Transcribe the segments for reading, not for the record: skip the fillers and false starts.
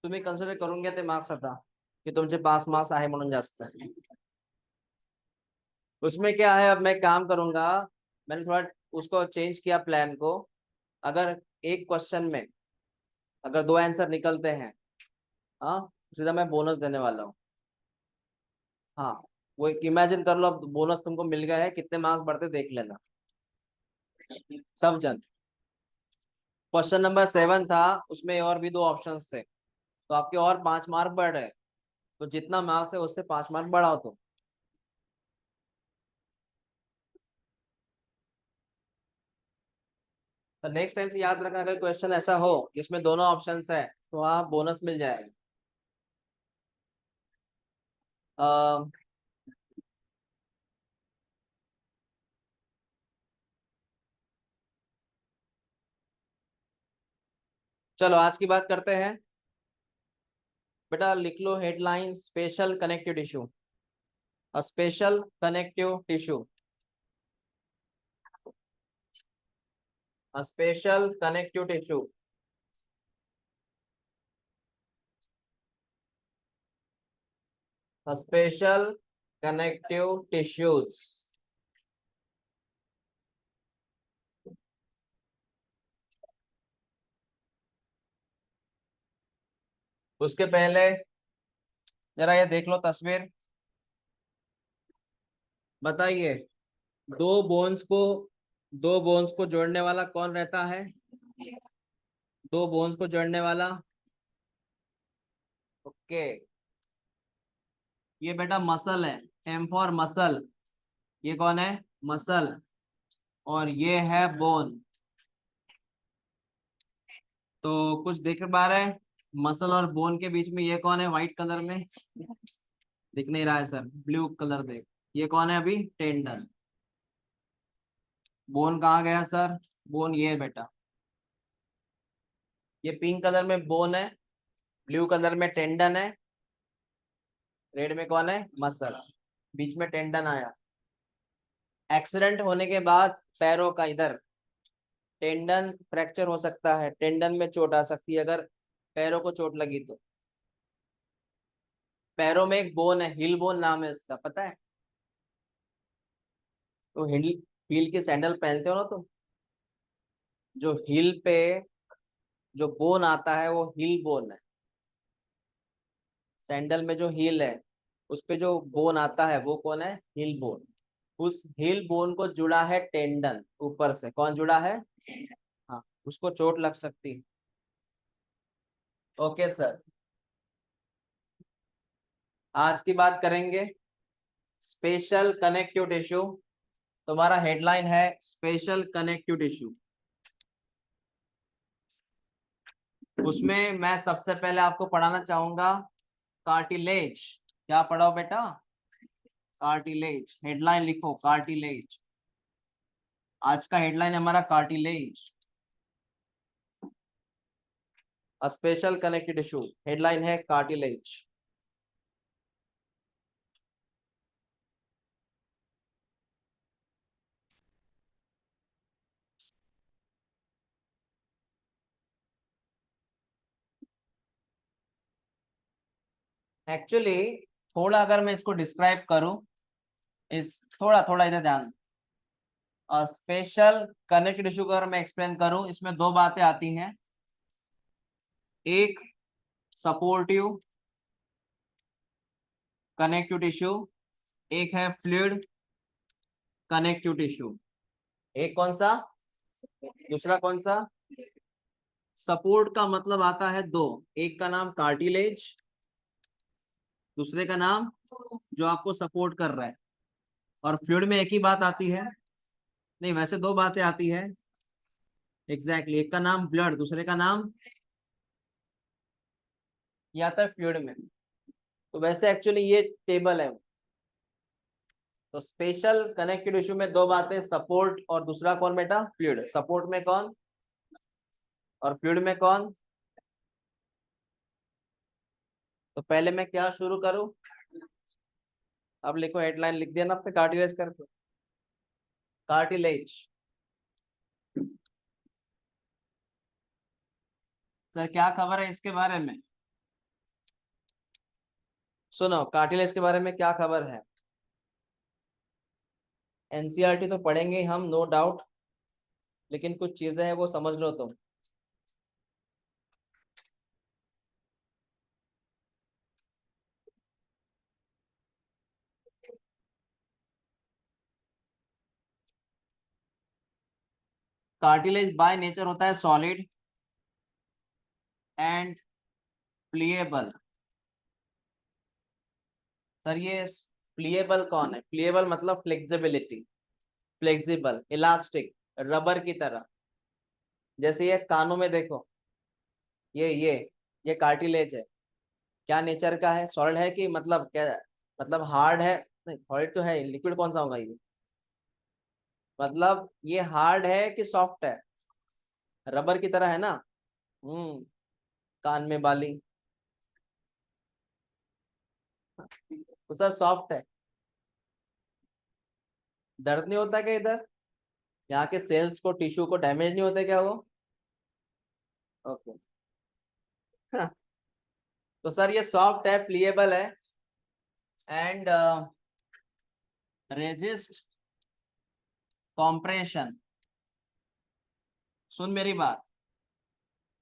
तुम्ही कन्सिडर करून घ्या ते मार्क्स आता, की तुमचे 5 मार्क्स आहे म्हणून जास्त। उसमें क्या है, अब मैं काम करूंगा। मैंने थोड़ा उसको चेंज किया प्लान को। अगर एक क्वेश्चन में अगर 2 आंसर निकलते हैं, हाँ, सीधा मैं बोनस देने वाला हूँ। हाँ, वो इमेजिन कर लो, अब बोनस तुमको मिल गया है, कितने मार्क्स बढ़ते देख लेना सब जन। क्वेश्चन नंबर 7 था, उसमें और भी 2 ऑप्शंस थे, तो आपके और 5 मार्क बढ़ रहे, तो जितना मार्क्स है उससे 5 मार्क बढ़ाओ तो। तो नेक्स्ट टाइम से याद रखना, अगर क्वेश्चन ऐसा हो जिसमें दोनों ऑप्शंस है, तो वहाँ बोनस मिल जाएगा। अ, चलो आज की बात करते हैं। बेटा लिख लो headline, special connective tissue. Special connective tissue. Special connective tissue. Special connective tissues. उसके पहले जरा ये देख लो तस्वीर, बताइए, दो बोन्स को दो बोन्स को जोड़ने वाला कौन रहता है? दो बोन्स को जोड़ने वाला। ओके, ये बेटा मसल है, एम फॉर मसल। ये कौन है? मसल। और ये है बोन। तो कुछ देख पा रहे हैं? मसल और बोन के बीच में ये कौन है व्हाइट कलर में? दिख नहीं रहा है सर, ब्लू कलर देख। ये कौन है अभी? टेंडन। बोन कहाँ गया सर? बोन ये है बेटा, ये पिंक कलर में बोन है, ब्लू कलर में टेंडन है, रेड में कौन है? मसल। बीच में टेंडन आया। एक्सीडेंट होने के बाद पैरों का इधर टेंडन फ्रैक्चर हो सकता है, टेंडन में चोट आ सकती है अगर पैरों को चोट लगी तो। पैरों में एक बोन है, हिल बोन नाम है इसका, पता है? तो हिल हील के सैंडल पहनते हो ना, तो जो हील पे जो बोन आता है वो हील बोन है। सैंडल में जो हील है उस पे जो बोन आता है वो कौन है? Heel bone. उस हील बोन को जुड़ा है टेंडन, ऊपर से कौन जुड़ा है? हाँ, उसको चोट लग सकती है। ओके सर, आज की बात करेंगे स्पेशल कनेक्टिव टिश्यू। तुम्हारा हेडलाइन है स्पेशल कनेक्टिव टिश्यू। उसमें मैं सबसे पहले आपको पढ़ाना चाहूंगा कार्टिलेज। क्या पढ़ाओ बेटा? कार्टिलेज। हेडलाइन लिखो कार्टिलेज। आज का हेडलाइन है हमारा cartilage, special connective tissue. Headline है कार्टिलेज। एक्चुअली थोड़ा अगर मैं इसको डिस्क्राइब करूं, इस थोड़ा थोड़ा इधर ध्यान। स्पेशल कनेक्टिव टिश्यू का अगर मैं एक्सप्लेन करूं, इसमें दो बातें आती हैं। एक सपोर्टिव कनेक्टिव टिश्यू, एक है फ्लूइड कनेक्टिव टिश्यू। एक कौन सा, दूसरा कौन सा? सपोर्ट का मतलब आता है दो, एक का नाम कार्टिलेज, दूसरे का नाम जो आपको सपोर्ट कर रहा है। और फ्लूइड में एक ही बात आती है, नहीं वैसे दो बातें आती है। एग्जैक्टली, एक का नाम ब्लड, दूसरे का नाम ये आता है फ्लूइड में। तो वैसे एक्चुअली ये टेबल है। तो स्पेशल कनेक्टिव टिश्यू में दो बातें, सपोर्ट और दूसरा कौन बेटा? फ्लूइड। सपोर्ट में कौन और फ्लूइड में कौन? तो पहले मैं क्या शुरू करूं? अब लिखो, हेडलाइन लिख दिया ना आपने कार्टिलेज करके। कार्टिलेज। सर क्या खबर है इसके बारे में? सुनो, कार्टिलेज के बारे में क्या खबर है। एनसीईआरटी तो पढ़ेंगे हम, नो डाउट, लेकिन कुछ चीजें हैं वो समझ लो तुम। कार्टिलेज बाय नेचर होता है सॉलिड एंड प्लीएबल। सर ये प्लीएबल कौन है? प्लीएबल मतलब फ्लेक्सिबिलिटी, फ्लेक्सिबल, इलास्टिक, रबर की तरह। जैसे ये कानों में देखो, ये कार्टिलेज है। क्या नेचर का है? सॉलिड है कि मतलब क्या? मतलब हार्ड है? नहीं, सॉलिड तो है, लिक्विड कौन सा होगा ये? मतलब ये हार्ड है कि सॉफ्ट है? रबर की तरह है ना। हम्म। कान में बाली, तो सर सॉफ्ट है। दर्द नहीं होता क्या इधर? यहाँ के सेल्स को, टिश्यू को डैमेज नहीं होता क्या वो? ओके। तो सर ये सॉफ्ट है, प्लीएबल है एंड रेजिस्ट कॉम्प्रेशन। सुन मेरी बात,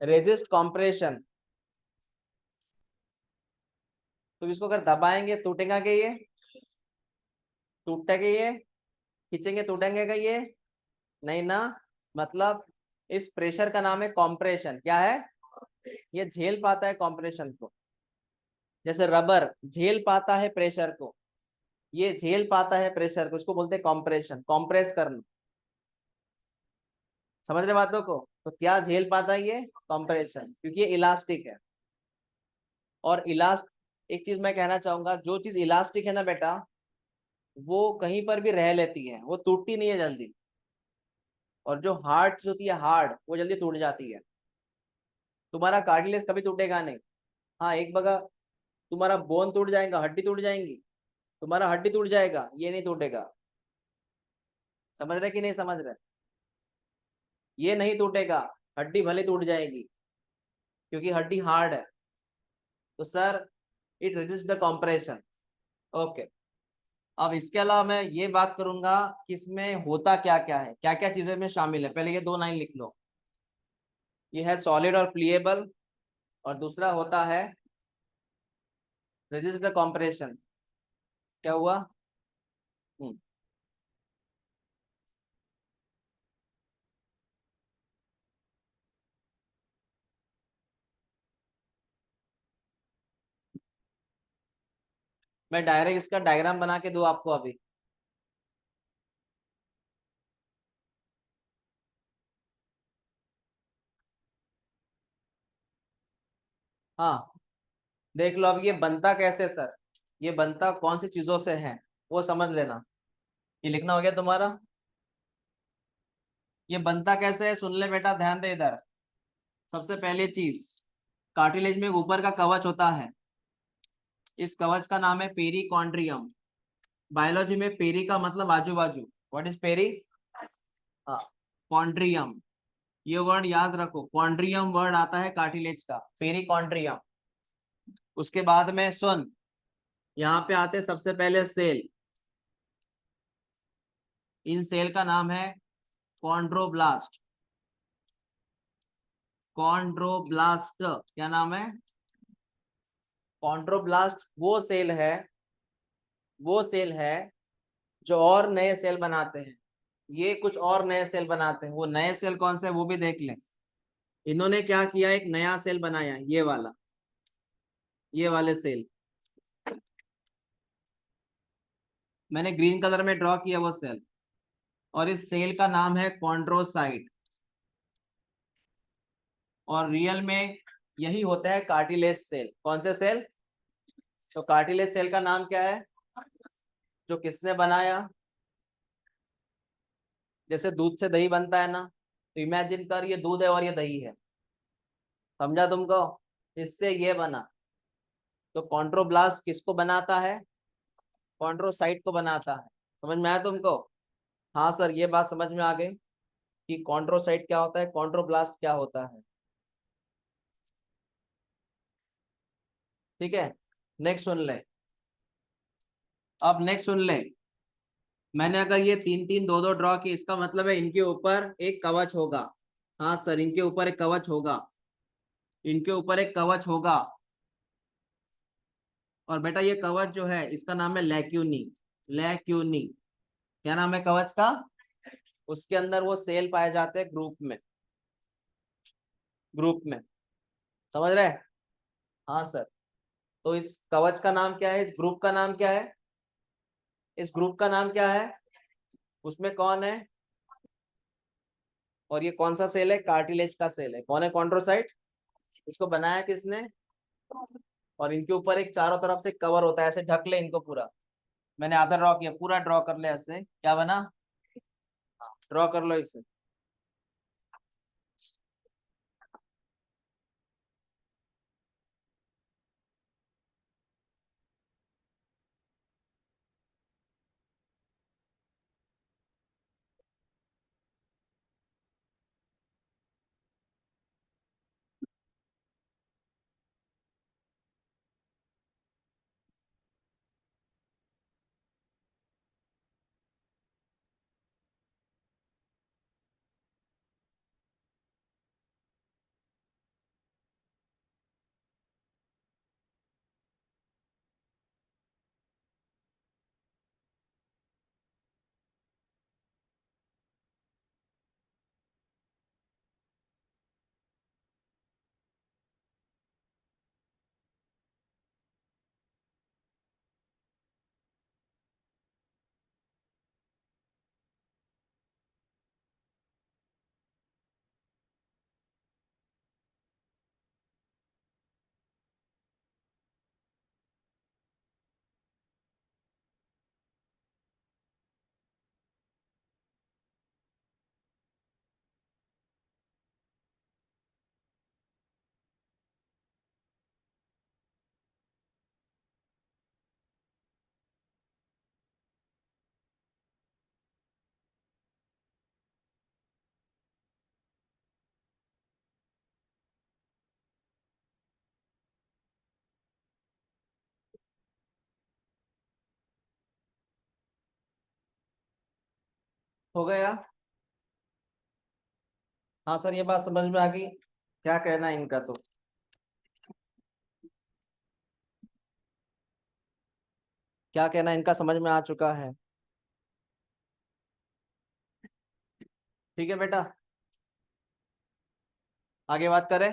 रेजिस्ट कॉम्प्रेशन। तो इसको अगर दबाएंगे टूटेगा क्या ये? टूटेगा ये? खींचेंगे टूटेंगे क्या ये? नहीं ना। मतलब इस प्रेशर का नाम है कॉम्प्रेशन। क्या है? ये झेल पाता है कॉम्प्रेशन को। जैसे रबर झेल पाता है प्रेशर को, ये झेल पाता है प्रेशर को, इसको बोलते हैं कॉम्प्रेशन, कॉम्प्रेस करना। समझ रहे बातों को? तो क्या झेल पाता है ये? कॉम्प्रेशन, क्योंकि ये इलास्टिक है। और इलास्ट एक चीज मैं कहना चाहूंगा, जो चीज इलास्टिक है ना बेटा, वो कहीं पर भी रह लेती है, वो टूटती नहीं है जल्दी। और जो हार्ड चीज होती है, हार्ड, वो जल्दी टूट जाती है। तुम्हारा कार्टिलेज कभी टूटेगा नहीं। हाँ, एक बगा तुम्हारा बोन टूट जाएगा, हड्डी टूट जाएंगी, तुम्हारा हड्डी टूट जाएगा, ये नहीं टूटेगा। समझ रहे कि नहीं समझ रहे? ये नहीं टूटेगा। हड्डी भले टूट जाएगी, क्योंकि हड्डी हार्ड है। तो sir it resist the compression. Okay. अब इसके अलावा मैं ये बात करूंगा कि इसमें होता क्या क्या है, क्या क्या चीजें में शामिल है। पहले ये दो लाइन लिख लो। ये है सॉलिड और प्लीएबल, और दूसरा होता है रेजिस्ट द कॉम्प्रेशन। क्या हुआ? हम्म। मैं डायरेक्ट इसका डायग्राम बना के दूं आपको अभी? हाँ, देख लो। अब ये बनता कैसे सर, ये बनता कौन सी चीजों से है, वो समझ लेना। ये लिखना हो गया तुम्हारा? ये बनता कैसे है सुन ले बेटा, ध्यान दे इधर। सबसे पहली चीज, कार्टिलेज में ऊपर का कवच होता है, इस कवच का नाम है पेरिकॉन्ड्रियम। बायोलॉजी में पेरी का मतलब आजू बाजू। What is peri? हाँ, कॉन्ड्रियम। ये वर्ड याद रखो, कॉन्ड्रियम वर्ड आता है कार्टिलेज का, पेरिकॉन्ड्रियम। उसके बाद में सुन, यहाँ पे आते सबसे पहले सेल। इन सेल का नाम है कॉन्ड्रोब्लास्ट। कॉन्ड्रोब्लास्ट, क्या नाम है? कॉन्ड्रोब्लास्ट वो सेल है जो और नए सेल बनाते हैं। ये कुछ और नए सेल बनाते हैं, वो नए सेल कौन से है वो भी देख लें। इन्होंने क्या किया, एक नया सेल बनाया, ये वाला, ये वाले सेल। मैंने ग्रीन कलर में ड्रॉ किया वो सेल, और इस सेल का नाम है कॉन्ड्रोसाइट। और रियल में यही होता है कार्टिलेज सेल। कौन से सेल? तो कार्टिलेज सेल का नाम क्या है, जो किसने बनाया? जैसे दूध से दही बनता है ना, तो इमेजिन कर ये दूध है और ये दही है। समझा तुमको? इससे ये बना। तो कॉन्ट्रोब्लास्ट किसको बनाता है? कॉन्ड्रोसाइट को बनाता है। समझ में आया तुमको? हाँ सर, ये बात समझ में आ गई कि कॉन्ड्रोसाइट क्या होता है, कॉन्ड्रोब्लास्ट क्या होता है। ठीक है, नेक्स्ट सुन ले। अब नेक्स्ट सुन ले, मैंने अगर ये तीन तीन दो दो ड्रॉ की, इसका मतलब है इनके ऊपर एक कवच होगा। हाँ सर, इनके ऊपर एक कवच होगा, इनके ऊपर एक कवच होगा। और बेटा ये कवच जो है इसका नाम है लैक्यूनी। लैक्यूनी, क्या नाम है कवच का? उसके अंदर वो सेल पाए जाते हैं ग्रुप में, ग्रुप में। समझ रहे? हाँ सर। तो इस कवच का नाम क्या है, इस ग्रुप का नाम क्या है, इस ग्रुप का नाम क्या है? उसमें कौन है? और ये कौन सा सेल है? कार्टिलेज का सेल है। कौन है कॉन्ड्रोसाइट? इसको बनाया किसने? और इनके ऊपर एक चारों तरफ से कवर होता है, ऐसे ढक ले इनको पूरा। मैंने आधा ड्रॉ किया, पूरा ड्रॉ कर ले ऐसे। क्या बना? ड्रॉ कर लो इसे। हो गया? हाँ सर, ये बात समझ में आ गई। क्या कहना है इनका? तो क्या कहना है इनका, समझ में आ चुका है? ठीक है बेटा, आगे बात करें।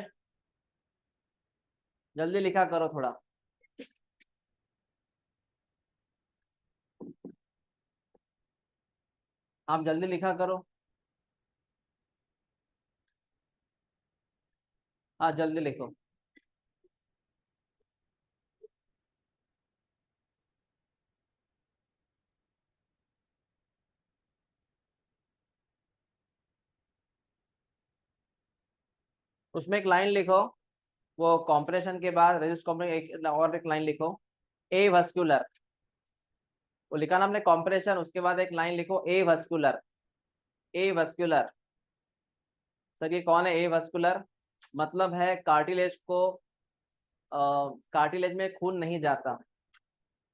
जल्दी लिखा करो थोड़ा। आप जल्दी लिखा करो। हाँ जल्दी लिखो। उसमें एक लाइन लिखो, वो कॉम्प्रेशन के बाद रेजिस्ट कॉम्प्रेशन, एक और एक लाइन लिखो, ए वस्कुलर। वो लिखा ना हमने कॉम्प्रेशन, उसके बाद एक लाइन लिखो ए वस्कुलर। ए वस्कुलर। सर ये कौन है ए वस्कुलर? मतलब है कार्टिलेज को, कार्टिलेज में खून नहीं जाता,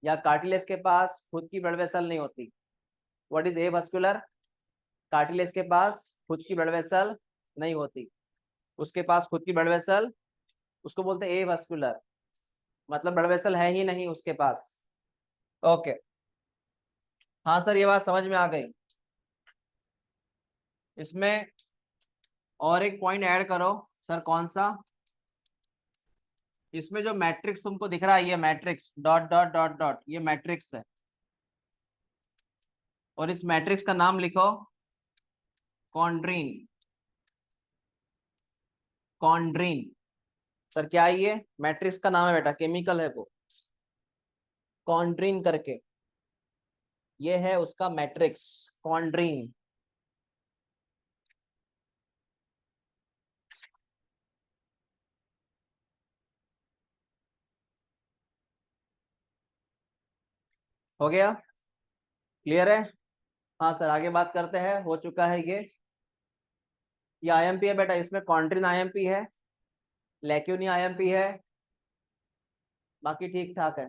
या कार्टिलेज के पास खुद की ब्लड वेसल नहीं होती। What is a vascular? Cartilage के पास खुद की ब्लड वेसल नहीं होती, उसके पास खुद की ब्लड वेसल, उसको बोलते हैं ए वस्कुलर। मतलब ब्लड वेसल है ही नहीं उसके पास। ओके। हाँ सर, ये बात समझ में आ गई। इसमें और एक पॉइंट ऐड करो। सर कौन सा? इसमें जो मैट्रिक्स तुमको दिख रहा है, ये matrix dot dot dot dot, ये मैट्रिक्स है। और इस मैट्रिक्स का नाम लिखो कॉन्ड्रीन। कॉन्ड्रीन। सर क्या है ये? मैट्रिक्स का नाम है बेटा, केमिकल है वो, कॉन्ड्रीन करके। ये है उसका मैट्रिक्स, कॉन्ड्रीन। हो गया? क्लियर है? हाँ सर, आगे बात करते हैं। हो चुका है ये आईएमपी है बेटा, इसमें कॉन्ट्रिन आईएमपी है, लेक्यूनी आईएमपी है, बाकी ठीक ठाक है।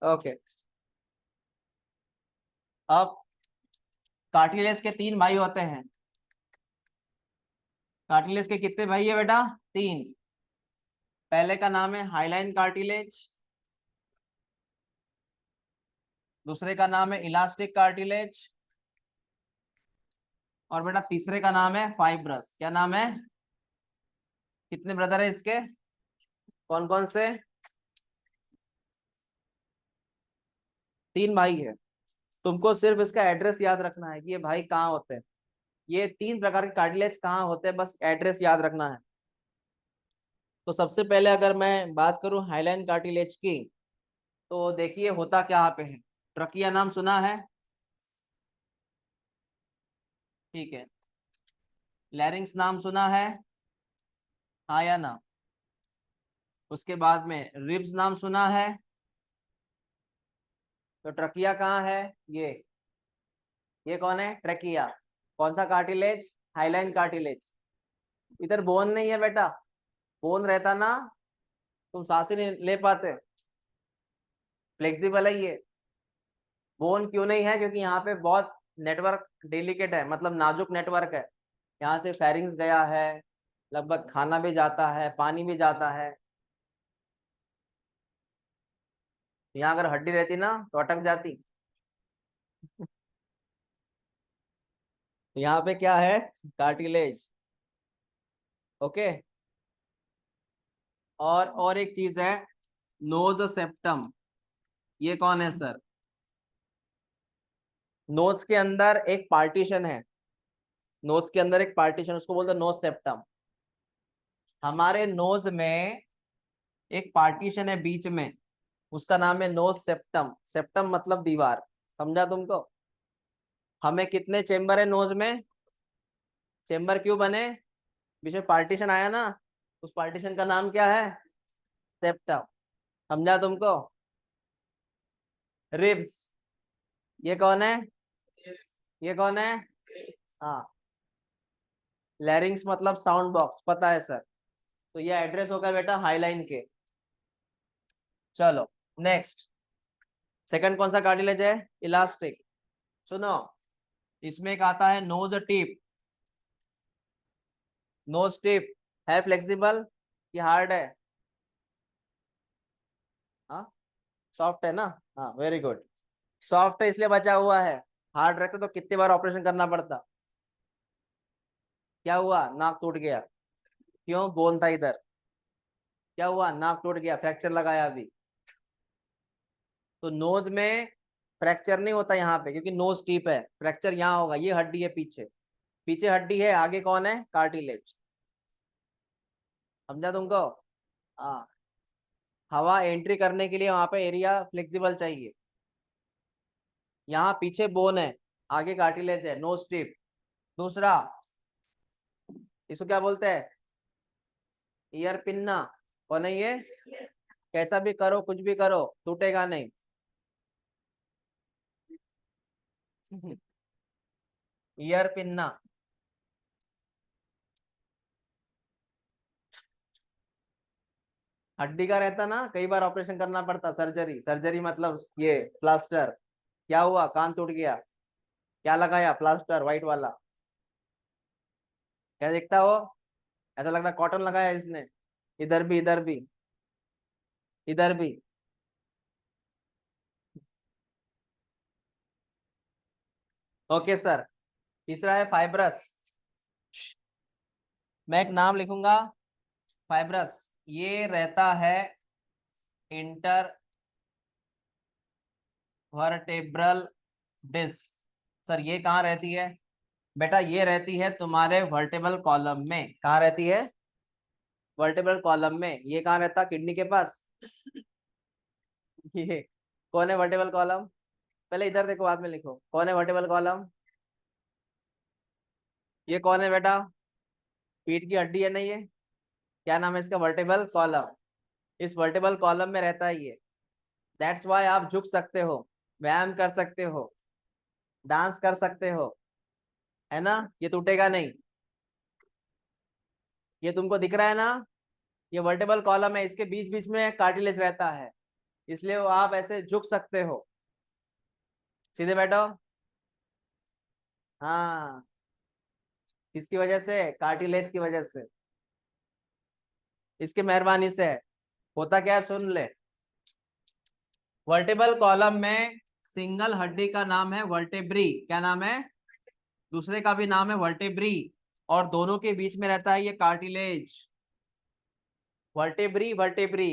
ओके। अब कार्टिलेज के 3 भाई होते हैं। कार्टिलेज के कितने भाई है बेटा? 3। पहले का नाम है हाइलाइन कार्टिलेज, दूसरे का नाम है इलास्टिक कार्टिलेज, और बेटा तीसरे का नाम है फाइब्रस। क्या नाम है? कितने ब्रदर है इसके? कौन कौन से? 3 भाई है। तुमको सिर्फ इसका एड्रेस याद रखना है कि ये भाई कहाँ होते हैं, ये 3 प्रकार के कार्टिलेज कहाँ होते हैं, बस एड्रेस याद रखना है। तो सबसे पहले अगर मैं बात करूं हाइलाइन कार्टिलेज की, तो देखिए होता क्या पे है। ट्रकिया नाम सुना है? ठीक है। लैरिंग्स नाम सुना है? हाँ या ना? उसके बाद में रिब्स नाम सुना है? तो ट्रकिया कहाँ है? ये कौन है? ट्रकिया। कौन सा कार्टिलेज? Hyaline cartilage. इधर बोन नहीं है बेटा, बोन रहता ना तुम सांस ही नहीं ले पाते। फ्लेक्सिबल है ये। बोन क्यों नहीं है? क्योंकि यहाँ पे बहुत नेटवर्क डेलिकेट है, मतलब नाजुक नेटवर्क है। यहाँ से फेरिंग्स गया है, लगभग खाना भी जाता है, पानी भी जाता है। यहाँ अगर हड्डी रहती ना तो अटक जाती। यहाँ पे क्या है? कार्टिलेज। ओके। और एक चीज है, नोज सेप्टम। ये कौन है सर? नोज के अंदर एक पार्टीशन है, नोज के अंदर एक पार्टीशन, उसको बोलते हैं नोज सेप्टम। हमारे नोज में एक पार्टीशन है बीच में, उसका नाम है नोज सेप्टम। सेप्टम मतलब दीवार। समझा तुमको? हमें कितने चेम्बर है नोज में? चेम्बर क्यों बने? बीच में पार्टीशन आया ना, उस पार्टीशन का नाम क्या है? सेप्टम। समझा तुमको? रिब्स। ये कौन है? ये कौन है? हाँ। लैरिंग्स मतलब साउंड बॉक्स, पता है सर। तो ये एड्रेस होगा बेटा हाईलाइन के। चलो नेक्स्ट। सेकंड कौन सा कार्टिलेज है? इलास्टिक। सुनो, इसमें एक आता है नोज टिप। नोज टिप है फ्लेक्सिबल कि हार्ड है? हाँ, सॉफ्ट है ना? हाँ वेरी गुड। सॉफ्ट है इसलिए बचा हुआ है, हार्ड रहता तो कितनी बार ऑपरेशन करना पड़ता। क्या हुआ? नाक टूट गया। क्यों? बोन था इधर। क्या हुआ? नाक टूट गया, फ्रैक्चर लगाया अभी। तो नोज में फ्रैक्चर नहीं होता यहाँ पे, क्योंकि नोज टीप है। फ्रैक्चर यहाँ होगा, ये हड्डी है पीछे, पीछे हड्डी है, आगे कौन है? कार्टिलेज। समझा तुमको? हाँ। हवा एंट्री करने के लिए वहां पे एरिया फ्लेक्सिबल चाहिए। यहाँ पीछे बोन है, आगे कार्टिलेज है, नोज टिप। दूसरा, इसको क्या बोलते हैं? Ear pinna. कौन है ये? कैसा भी करो, कुछ भी करो, टूटेगा नहीं। Ear pinna. हड्डी का रहता ना, कई बार ऑपरेशन करना पड़ता, सर्जरी। सर्जरी मतलब ये प्लास्टर। क्या हुआ? कान टूट गया, क्या लगाया? प्लास्टर व्हाइट वाला। क्या दिखता हो? ऐसा लग रहा कॉटन लगाया इसने। इधर भी, इधर भी, इधर भी। Okay sir. तीसरा है फाइब्रस। मैं एक नाम लिखूंगा, फाइब्रस। ये रहता है इंटर वर्टेब्रल डिस्क। सर ये कहाँ रहती है? बेटा ये रहती है तुम्हारे वर्टेबल कॉलम में। कहाँ रहती है? वर्टेबल कॉलम में। ये कहाँ रहता? किडनी के पास। ये कौन है वर्टेबल कॉलम? पहले इधर देखो, बाद में लिखो। कौन है वर्टेबल कॉलम? ये कौन है बेटा? पीठ की हड्डी है नहीं ये? क्या नाम है इसका? Vertebral column. इस वर्टेबल कॉलम में रहता है ये। दैट्स वाई आप झुक सकते हो, व्यायाम कर सकते हो, डांस कर सकते हो, है ना। ये टूटेगा नहीं। ये तुमको दिख रहा है ना, ये वर्टेबल कॉलम है, इसके बीच बीच में कार्टिलेज रहता है, इसलिए वो आप ऐसे झुक सकते हो। सीधे बैठो। हाँ, किसकी वजह से? कार्टिलेज की वजह से, इसकी मेहरबानी से है। होता क्या है, सुन ले। वर्टेबल कॉलम में सिंगल हड्डी का नाम है वर्टेब्री। क्या नाम है? दूसरे का भी नाम है वर्टेब्री, और दोनों के बीच में रहता है ये कार्टिलेज। वर्टेब्री वर्टेब्री।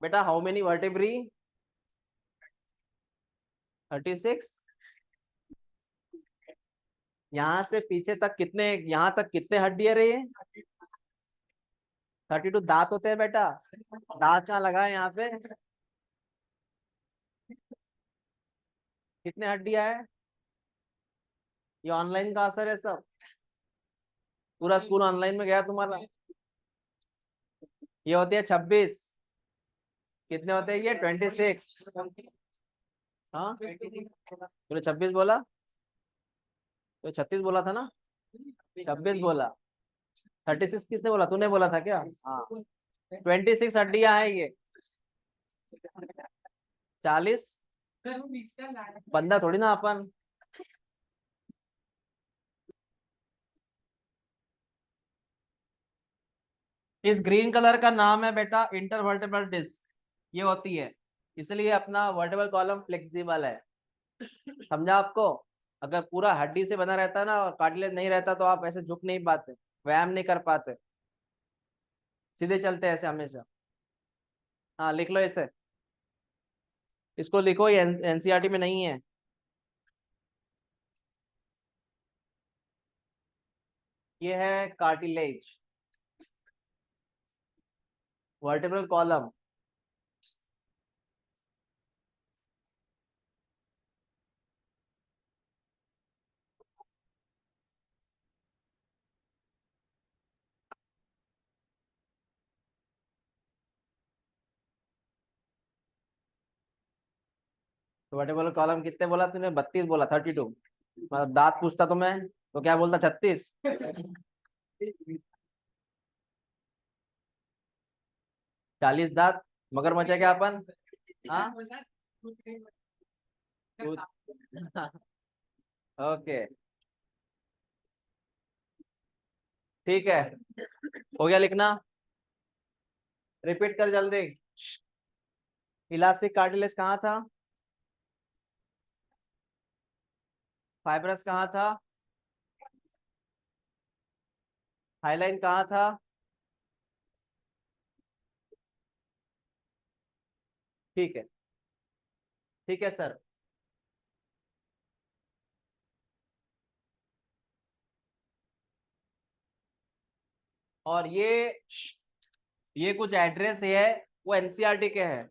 बेटा हाउ मेनी वर्टेब्री? 36। यहाँ से पीछे तक कितने, यहाँ तक कितने हड्डी है रे? 32 दांत होते हैं बेटा। दांत कहाँ लगा है यहाँ पे? कितने हड्डियां है? ये ऑनलाइन का असर है सब। पूरा स्कूल ऑनलाइन में गया तुम्हारा। ये होती है 26। कितने होते हैं ये? 26। हाँ, तूने 26 बोला, तो 36 बोला था ना? 26 बोला। 36 किसने बोला? तूने बोला था क्या? हाँ, 26 हड्डियां हैं ये। 40। बंदा थोड़ी ना अपन। इस ग्रीन कलर का नाम है बेटा इंटरवर्टेब्रल डिस्क। ये होती है, इसलिए अपना वर्टेबल कॉलम फ्लेक्सिबल है। समझा आपको? अगर पूरा हड्डी से बना रहता ना और कार्टिलेज नहीं रहता तो आप ऐसे झुक नहीं पाते, व्यायाम नहीं कर पाते, सीधे चलते ऐसे हमेशा। हाँ, लिख लो इसे, इसको लिखो, ये एनसीईआरटी में नहीं है। ये है cartilage, vertebral column. Vertebral column कितने बोला तूने? 32 बोला, 32। मतलब दांत पूछता तो मैं, तो क्या बोलता? 36। 40 दांत। मगर मचा क्या अपन? हाँ। ओके, ठीक है, हो गया लिखना। रिपीट कर जल्दी। इलास्टिक कार्टिलेज कहाँ था? फाइब्रस कहाँ था? हाइलाइन कहाँ था? ठीक है, ठीक है सर। और ये कुछ एड्रेस है, वो एनसीईआरटी के है।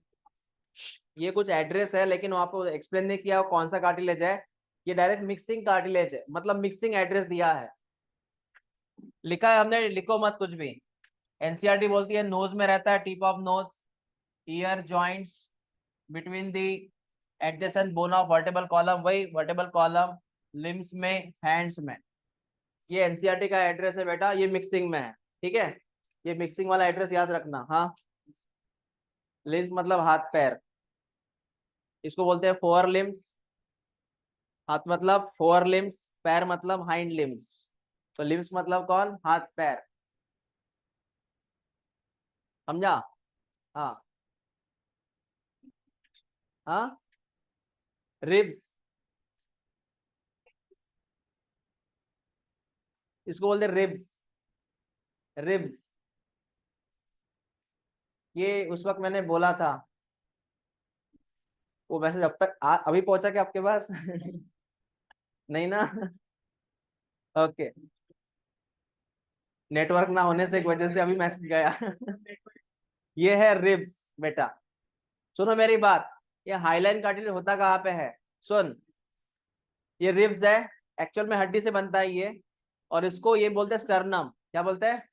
ये कुछ एड्रेस है, लेकिन वहां पर एक्सप्लेन नहीं किया कौन सा कार्टिलेज है। ये डायरेक्ट मिक्सिंग कार्टिलेज है, मतलब मिक्सिंग एड्रेस दिया है। लिखा है हमने, लिखो मत कुछ भी। एनसीईआरटी बोलती है नोज में रहता है, tip of nose, year joints, between the adjacent bone of vertebral column, वही वर्टेबल कॉलम, लिम्स में, हैंड्स में। ये एनसीईआरटी का एड्रेस है बेटा, ये मिक्सिंग में है। ठीक है, ये मिक्सिंग वाला एड्रेस याद रखना। हाँ, लिम्स मतलब हाथ पैर, इसको बोलते हैं फोर लिम्स। हाथ मतलब फोर लिम्स, पैर मतलब हाइंड लिम्स। तो लिम्स मतलब कौन? हाथ पैर। समझा? हाँ। हाँ, रिब्स, इसको बोलते हैं रिब्स। रिब्स, ये उस वक्त मैंने बोला था। वो वैसे जब तक अभी पहुंचा क्या आपके पास? नहीं ना? ओके, नेटवर्क ना होने से एक वजह से अभी मैसेज गया। ये है रिब्स बेटा। सुनो मेरी बात, ये हाईलाइन कार्टिलेज होता कहाँ पे है? सुन, ये रिब्स है, एक्चुअल में हड्डी से बनता है ये, और इसको ये बोलते हैं स्टर्नम। क्या बोलते हैं?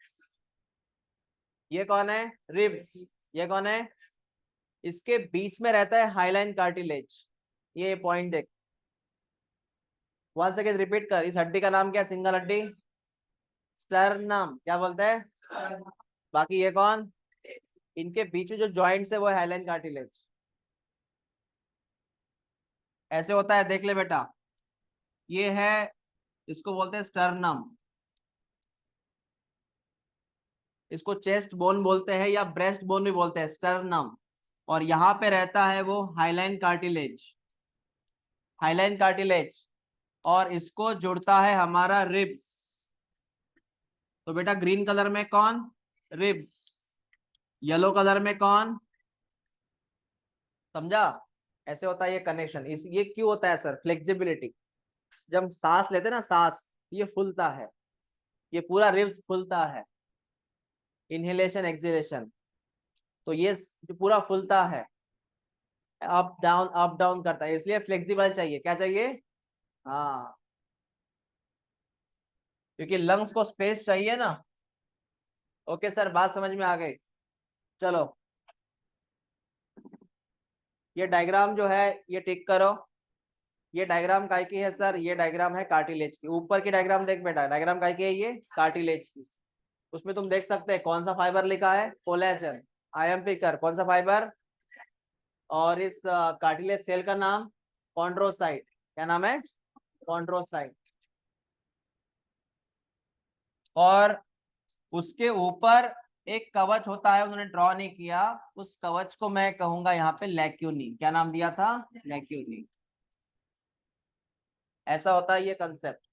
ये कौन है? रिब्स। ये कौन है? इसके बीच में रहता है हाइलाइन कार्टिलेज। ये पॉइंट देख, वन सेकेंड रिपीट कर, इस हड्डी का नाम क्या है? सिंगल हड्डी स्टर्नम, क्या बोलते हैं? बाकी ये कौन? इनके बीच में जो जॉइंट्स है वो हाइलाइन कार्टिलेज। ऐसे होता है, देख ले बेटा, ये है, इसको बोलते हैं स्टर्नम, इसको चेस्ट बोन बोलते हैं या ब्रेस्ट बोन भी बोलते हैं, स्टर्नम। और यहाँ पे रहता है वो हाइलाइन कार्टिलेज, हाइलाइन कार्टिलेज, और इसको जुड़ता है हमारा रिब्स। तो बेटा ग्रीन कलर में कौन? रिब्स। येलो कलर में कौन? समझा? ऐसे होता है ये कनेक्शन। इस ये क्यों होता है सर? फ्लेक्सिबिलिटी। जब सांस लेते ना, सांस ये फूलता है, ये पूरा रिब्स फूलता है, इनहेलेशन एक्सहेलेशन, तो ये जो पूरा फूलता है, अप डाउन करता है, इसलिए फ्लेक्सिबल चाहिए। क्या चाहिए? हाँ, क्योंकि लंग्स को स्पेस चाहिए ना। ओके सर, बात समझ में आ गई? चलो, ये डायग्राम जो है ये टिक करो। ये डायग्राम काय की है सर? ये डायग्राम है कार्टिलेज की। ऊपर की डायग्राम देख बेटा, डायग्राम काय की है? ये कार्टिलेज की। उसमें तुम देख सकते हैं कौन सा फाइबर लिखा है? कोलेजन। आईएमपी कर, कौन सा फाइबर? और इस कार्टिलेज सेल का नाम कॉन्ड्रोसाइट। क्या नाम है? कॉन्ड्रोसाइट। और उसके ऊपर एक कवच होता है, उन्होंने ड्रॉ नहीं किया, उस कवच को मैं कहूंगा यहाँ पे लैक्यूनी। क्या नाम दिया था? लैक्यूनी। ऐसा होता है ये कंसेप्ट।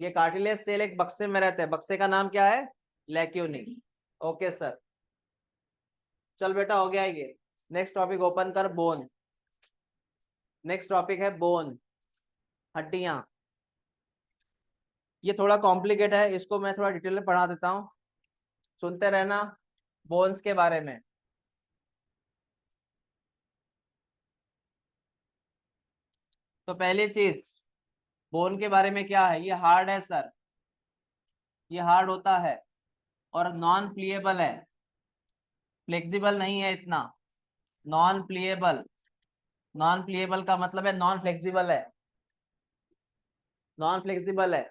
ये कार्टिलेज सेल एक बक्से में रहते हैं, बक्से का नाम क्या है? लैक्यूनी। ओके सर, चल बेटा हो गया ये। नेक्स्ट टॉपिक ओपन कर, बोन। नेक्स्ट टॉपिक है बोन, हड्डियां। ये थोड़ा कॉम्प्लिकेट है, इसको मैं थोड़ा डिटेल में पढ़ा देता हूँ, सुनते रहना बोन्स के बारे में। तो पहली चीज बोन के बारे में क्या है? ये हार्ड है सर, ये हार्ड होता है और नॉन प्लीएबल है, फ्लेक्सिबल नहीं है इतना। नॉन प्लीएबल, नॉन प्लीएबल का मतलब है नॉन फ्लेक्सिबल है, नॉन फ्लेक्सिबल है।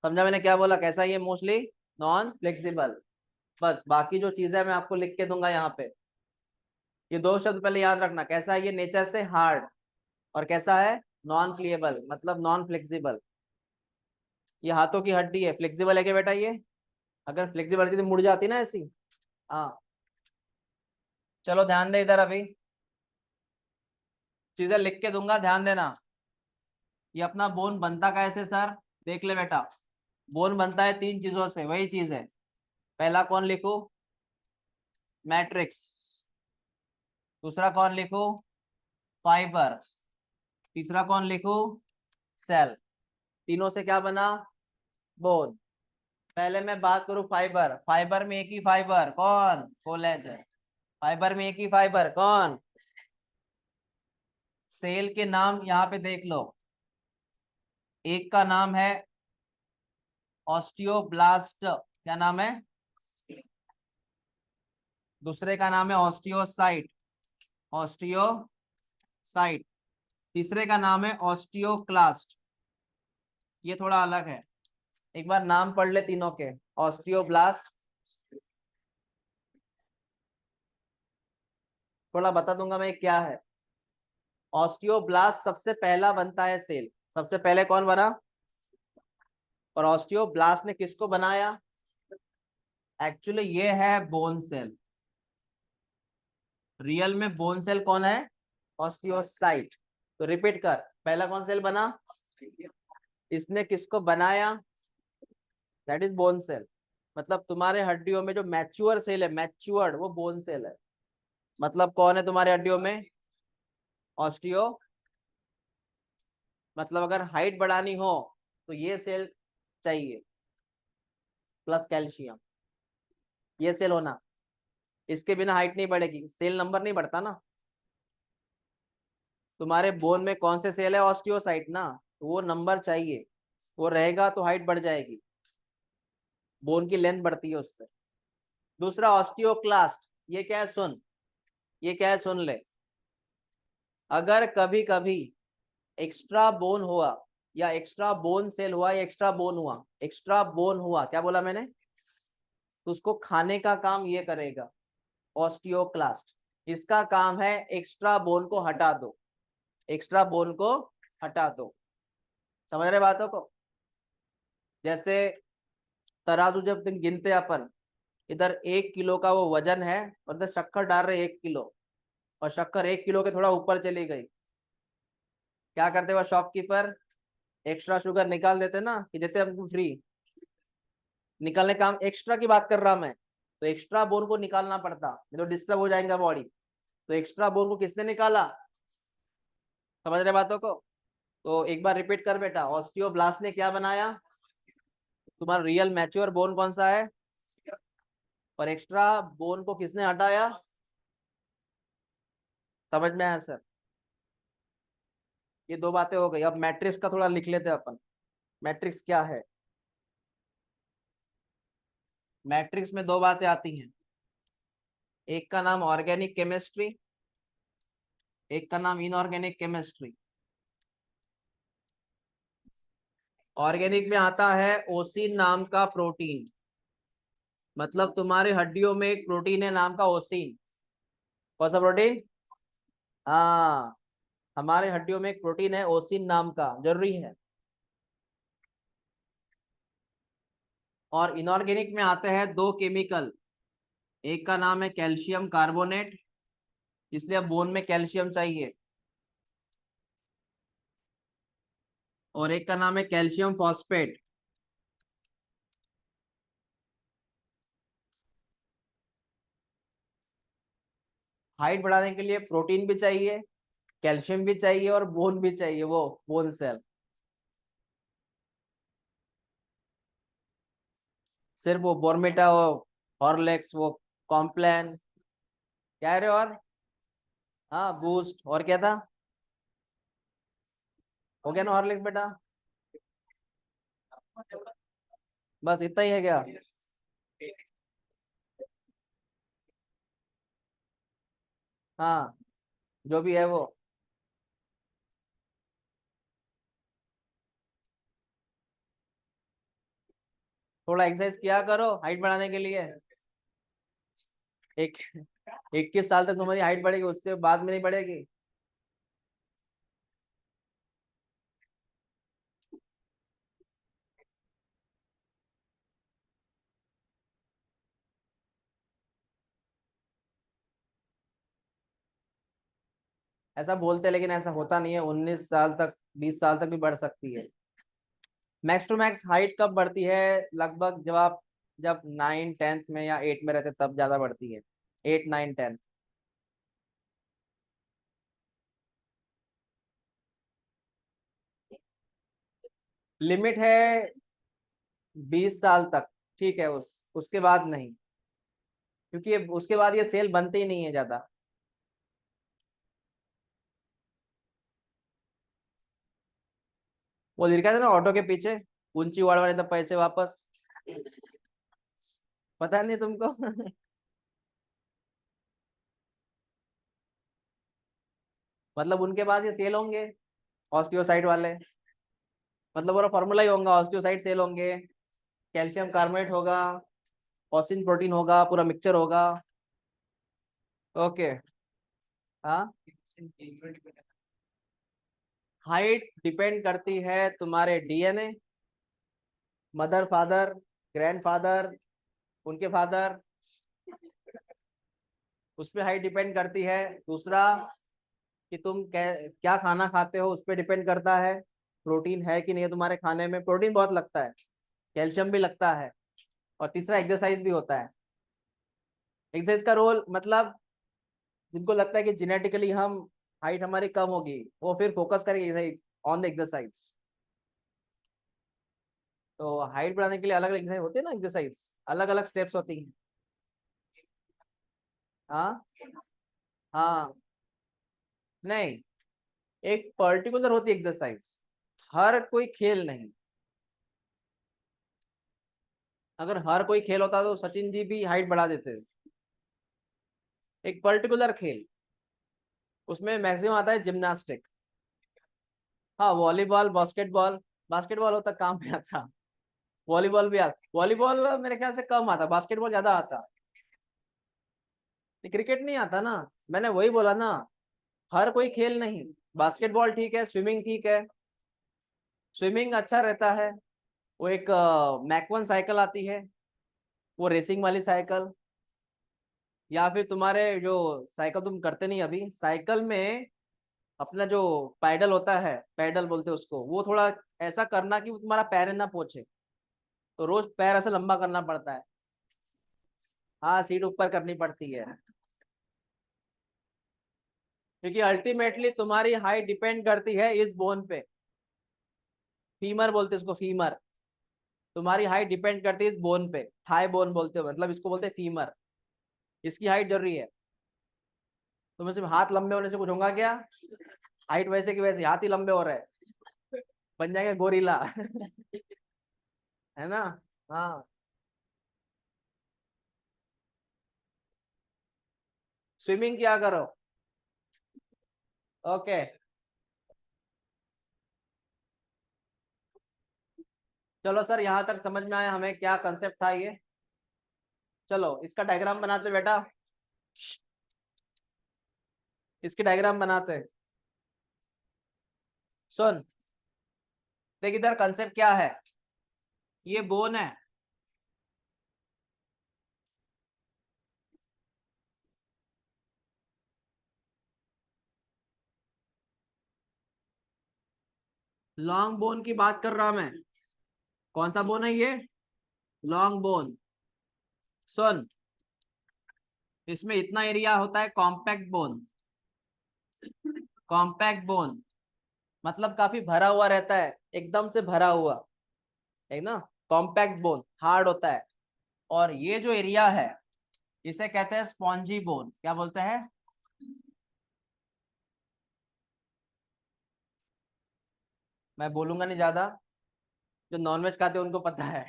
समझा मैंने क्या बोला? कैसा? ये मोस्टली नॉन फ्लेक्सिबल। बस बाकी जो चीजें मैं आपको लिख के दूंगा यहाँ पे, ये दो शब्द पहले याद रखना। कैसा है ये? नेचर से हार्ड, और कैसा है? नॉन प्लीएबल, मतलब नॉन फ्लेक्सिबल। ये हाथों की हड्डी है, फ्लेक्सिबल है क्या बेटा ये? अगर फ्लेक्सिबल रहती तो मुड़ जाती ना ऐसी। हाँ, चलो ध्यान दे इधर, अभी चीजें लिख के दूंगा, ध्यान देना। ये अपना बोन बनता कैसे सर? देख ले बेटा, बोन बनता है तीन चीजों से, वही चीज है। पहला कौन लिखो? मैट्रिक्स। दूसरा कौन लिखो? फाइबर। तीसरा कौन लिखो? सेल। तीनों से क्या बना? बोन। पहले मैं बात करूं फाइबर, फाइबर में एक ही फाइबर, कौन? कोलेजन। फाइबर में एक ही फाइबर, कौन? सेल के नाम यहाँ पे देख लो, एक का नाम है ऑस्टियोब्लास्ट। क्या नाम है? दूसरे का नाम है ऑस्टियोसाइट, ऑस्टियोसाइट। तीसरे का नाम है ऑस्टियोक्लास्ट, ये थोड़ा अलग है। एक बार नाम पढ़ ले तीनों के। ऑस्टियोब्लास्ट, थोड़ा बता दूंगा मैं क्या है। ऑस्टियोब्लास्ट सबसे पहला बनता है सेल, सबसे पहले कौन बना? और ऑस्टियोब्लास्ट ने किसको बनाया? एक्चुअली ये है बोन सेल। रियल में बोन सेल कौन है? ऑस्टियोसाइट। तो रिपीट कर, पहला कौन सेल बना? इसने किसको बनाया? That is bone cell. मतलब तुम्हारे हड्डियों में जो मैच्योर सेल है, मैच्योर्ड, वो बोन सेल है। मतलब कौन है तुम्हारे हड्डियों में? ऑस्टियो। मतलब अगर हाइट बढ़ानी हो तो ये सेल चाहिए, प्लस कैल्शियम, ये सेल होना। इसके बिना हाइट नहीं बढ़ेगी, सेल नंबर नहीं बढ़ता ना। तुम्हारे बोन में कौन से सेल है? ऑस्टियोसाइट ना, तो वो नंबर चाहिए, वो रहेगा तो हाइट बढ़ जाएगी, बोन की लेंथ बढ़ती है उससे। दूसरा ऑस्टियोक्लास्ट, ये क्या है सुन, ये क्या है सुन ले। अगर कभी कभी एक्स्ट्रा बोन हुआ या एक्स्ट्रा बोन सेल हुआ या एक्स्ट्रा बोन हुआ, एक्स्ट्रा बोन हुआ, क्या बोला मैंने, तो उसको खाने का काम ये करेगा ऑस्टियोक्लास्ट। इसका काम है एक्स्ट्रा बोन को हटा दो, एक्स्ट्रा बोन को हटा दो। समझ रहे बातों को? जैसे तराजू जब तुम गिनते अपन, इधर 1 किलो का वो वजन है और इधर शक्कर डाल रहे 1 किलो, और शक्कर 1 किलो के थोड़ा ऊपर चली गई, क्या करते हुआ शॉपकीपर, एक्स्ट्रा शुगर निकाल देते ना, कि देते हमको फ्री, निकालने का काम, एक्स्ट्रा की बात कर रहा मैं। तो एक्स्ट्रा बोन को निकालना पड़ता, नहीं तो डिस्टर्ब हो जाएगा बॉडी। तो एक्स्ट्रा बोन को किसने निकाला? समझ रहे बातों को? तो एक बार रिपीट कर बेटा, ऑस्टियोब्लास्ट ने क्या बनाया? तुम्हारा रियल मैच्योर बोन कौन सा है? और एक्स्ट्रा बोन को किसने हटाया? समझ में आया सर? ये दो बातें हो गई। अब मैट्रिक्स का थोड़ा लिख लेते हैं अपन। मैट्रिक्स क्या है? मैट्रिक्स में दो बातें आती हैं, एक का नाम ऑर्गेनिक केमिस्ट्री, एक का नाम इनऑर्गेनिक केमिस्ट्री। ऑर्गेनिक में आता है ओसिन नाम का प्रोटीन, मतलब तुम्हारे हड्डियों में एक प्रोटीन है नाम का ओसिन। कौन सा प्रोटीन? हाँ, हमारे हड्डियों में एक प्रोटीन है ओसिन नाम का, जरूरी है। और इनऑर्गेनिक में आते हैं दो केमिकल, एक का नाम है कैल्शियम कार्बोनेट, इसलिए अब बोन में कैल्शियम चाहिए, और एक का नाम है कैल्शियम फॉस्फेट। हाइट बढ़ाने के लिए प्रोटीन भी चाहिए, कैल्शियम भी चाहिए, और बोन भी चाहिए, वो बोन सेल। सिर्फ वो बोर्मिटा, वो हॉर्लिक्स, वो कॉम्प्लान, क्या है रे, और हाँ बूस्ट, और क्या था? हो गया ना हॉर्लिक्स बेटा? बस इतना ही है क्या? हाँ, जो भी है वो। थोड़ा एक्सरसाइज किया करो हाइट बढ़ाने के लिए। एक 21 साल तक तुम्हारी हाइट बढ़ेगी, उससे बाद में नहीं बढ़ेगी। ऐसा बोलते हैं, लेकिन ऐसा होता नहीं है। 19 साल तक, 20 साल तक भी बढ़ सकती है। मैक्स टू मैक्स हाइट कब बढ़ती है? लगभग जब आप, जब 9 10th में या 8 में रहते तब ज्यादा बढ़ती है। 8 9 10। लिमिट है 20 साल तक, ठीक है, उसके बाद नहीं, क्योंकि उसके बाद ये सेल बनते ही नहीं है ज्यादा। वो लिखा था ना ऑटो के पीछे, ऊंची वाड़ वाले तब पैसे वापस। पता नहीं तुमको? मतलब उनके पास ये सेल होंगे, ऑस्टियोसाइट वाले, मतलब वो फॉर्मूला ही होगा, ऑस्टियोसाइट सेल होंगे, कैल्शियम कार्बोनेट होगा, ऑसिन प्रोटीन होगा, पूरा मिक्सचर होगा। ओके। हाँ, हाइट डिपेंड करती है तुम्हारे डीएनए, मदर फादर, ग्रैंडफादर, उनके फादर, उस पर हाइट डिपेंड करती है। दूसरा, कि तुम क्या खाना खाते हो, उस पर डिपेंड करता है प्रोटीन है कि नहीं है तुम्हारे खाने में। प्रोटीन बहुत लगता है, कैल्शियम भी लगता है। और तीसरा, एक्सरसाइज भी होता है। एक्सरसाइज का रोल मतलब, जिनको लगता है कि जेनेटिकली हम, हाइट हमारी कम होगी, वो फिर फोकस करेंगे ऑन द एक्सरसाइज। तो हाइट बढ़ाने के लिए अलग अलग एक्सरसाइज होती है ना, एक्सरसाइज अलग अलग स्टेप्स होती हैं। हाँ। हाँ, नहीं, एक पर्टिकुलर होती है एक्सरसाइज, हर कोई खेल नहीं। अगर हर कोई खेल होता तो सचिन जी भी हाइट बढ़ा देते। एक पर्टिकुलर खेल, उसमें मैक्सिमम आता है जिम्नास्टिक। हाँ वॉलीबॉल, बास्केटबॉल, बास्केटबॉल होता काम में आता, वॉलीबॉल भी आता, वॉलीबॉल मेरे ख्याल से कम आता, बास्केटबॉल ज्यादा आता। क्रिकेट नहीं आता ना, मैंने वही बोला ना, हर कोई खेल नहीं। बास्केटबॉल ठीक है, स्विमिंग ठीक है, स्विमिंग अच्छा रहता है। वो एक मैकवन साइकिल आती है, वो रेसिंग वाली साइकिल, या फिर तुम्हारे जो साइकिल तुम करते नहीं अभी, साइकिल में अपना जो पैडल होता है, पैडल बोलते हैं उसको, वो थोड़ा ऐसा करना कि वो तुम्हारा पैर ना पहुंचे, तो रोज पैर ऐसे लंबा करना पड़ता है। हाँ सीट ऊपर करनी पड़ती है, क्योंकि अल्टीमेटली तुम्हारी हाइट डिपेंड करती है इस बोन पे, फीमर बोलते हैं उसको, फीमर। तुम्हारी हाइट डिपेंड करती है इस बोन पे, थाई बोन बोलते हो, मतलब इसको बोलते हैं फीमर। इसकी हाइट जरूरी है। तुम्हें सिर्फ हाथ लंबे होने से कुछ होगा क्या? हाइट वैसे की वैसे, हाथ ही लंबे हो रहे हैं, बन जाएंगे गोरिल्ला है ना। हाँ स्विमिंग किया करो। ओके चलो सर, यहाँ तक समझ में आया हमें क्या कंसेप्ट था ये। चलो इसका डायग्राम बनाते बेटा, इसकी डायग्राम बनाते हैं। सुन, देख इधर कंसेप्ट क्या है, ये बोन है, लॉन्ग बोन की बात कर रहा मैं। कौन सा बोन है ये? Long bone. सुन, इसमें इतना एरिया होता है कॉम्पैक्ट बोन। कॉम्पैक्ट बोन मतलब काफी भरा हुआ रहता है, एकदम से भरा हुआ है ना। कॉम्पैक्ट बोन हार्ड होता है। और ये जो एरिया है, इसे कहते हैं स्पॉन्जी बोन। क्या बोलते हैं? मैं बोलूंगा नहीं ज्यादा, जो नॉनवेज खाते हैं उनको पता है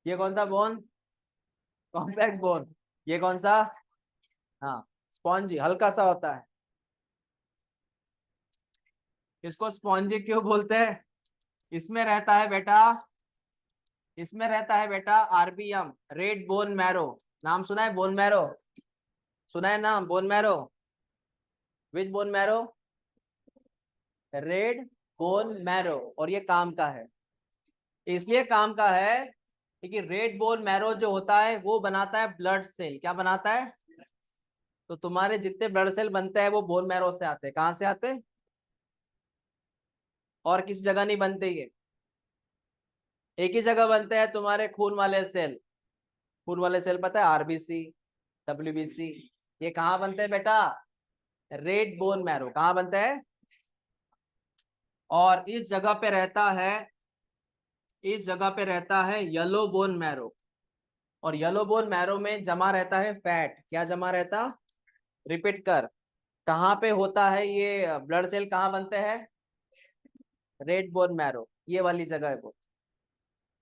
ये कौन सा बोन? Compact bone. ये कौन सा? हाँ स्पॉन्जी, हल्का सा होता है। इसको स्पॉन्जी क्यों बोलते हैं? इसमें रहता है बेटा, इसमें रहता है बेटा आरबीएम, रेड बोन मैरो। नाम सुना है बोन मैरो? सुना है नाम bone marrow? Which bone marrow? Red bone marrow. और ये काम का है, इसलिए काम का है क्योंकि रेड बोन मैरो जो होता है वो बनाता है ब्लड सेल। क्या बनाता है? तो तुम्हारे जितने ब्लड सेल बनते हैं वो बोन मैरो से आते हैं। कहाँ से आते हैं? और किसी जगह नहीं बनते ये, एक ही जगह बनते हैं, तुम्हारे खून वाले सेल। खून वाले सेल पता है, आरबीसी, डब्ल्यूबीसी, ये कहाँ बनते हैं बेटा? Red bone marrow. कहाँ बनते हैं? और इस जगह पे रहता है, इस जगह पे रहता है येलो बोन मैरो। और येलो बोन मैरो में जमा रहता है फैट। क्या जमा रहता? रिपीट कर, कहाँ पे होता है ये ब्लड सेल, कहाँ बनते हैं? रेड बोन मैरो, ये वाली जगह है वो।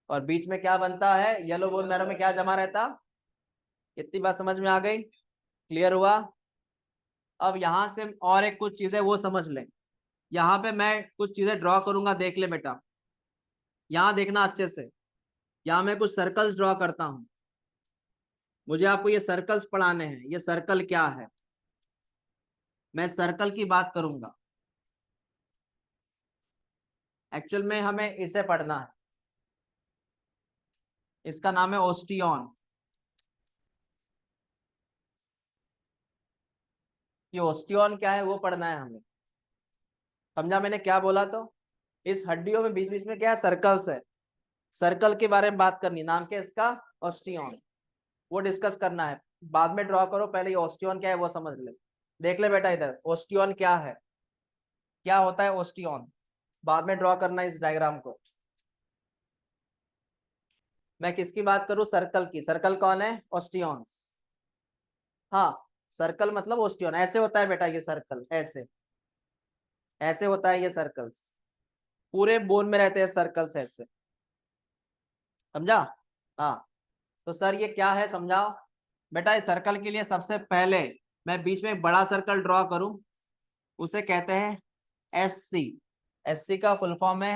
और बीच में क्या बनता है? येलो बोन मैरो में क्या जमा रहता? इतनी बात समझ में आ गई? क्लियर हुआ? अब यहाँ से और एक कुछ चीजें वो समझ लें। यहाँ पे मैं कुछ चीजें ड्रॉ करूंगा, देख ले बेटा, यहाँ देखना अच्छे से। यहाँ मैं कुछ सर्कल्स ड्रॉ करता हूँ, मुझे आपको ये सर्कल्स पढ़ाने हैं। ये सर्कल क्या है, मैं सर्कल की बात करूंगा। एक्चुअल में हमें इसे पढ़ना है, इसका नाम है ओस्टियन। ये ओस्टियन क्या है वो पढ़ना है हमें। समझा मैंने क्या बोला? तो इस हड्डियों में बीच बीच में क्या है? सर्कल्स है। सर्कल के बारे में बात करनी, नाम क्या है इसका? ओस्टियन। वो डिस्कस करना है, बाद में ड्रॉ करो, पहले ये ओस्टियन क्या है वो समझ ले। देख ले बेटा इधर, ओस्टियन क्या है, क्या होता है ओस्टियन, बाद में ड्रॉ करना इस डायग्राम को। मैं किसकी बात करूं? सर्कल की। सर्कल कौन है? ओस्टियंस। हाँ सर्कल मतलब ओस्टियन, ऐसे होता है बेटा ये सर्कल, ऐसे, ऐसे होता है ये सर्कल्स, पूरे बोन में रहते हैं सर्कल्स ऐसे। समझा? हाँ तो सर ये क्या है समझाओ। बेटा इस सर्कल के लिए सबसे पहले मैं बीच में एक बड़ा सर्कल ड्रॉ करूं, उसे कहते हैं एस सी। एस सी का फुल फॉर्म है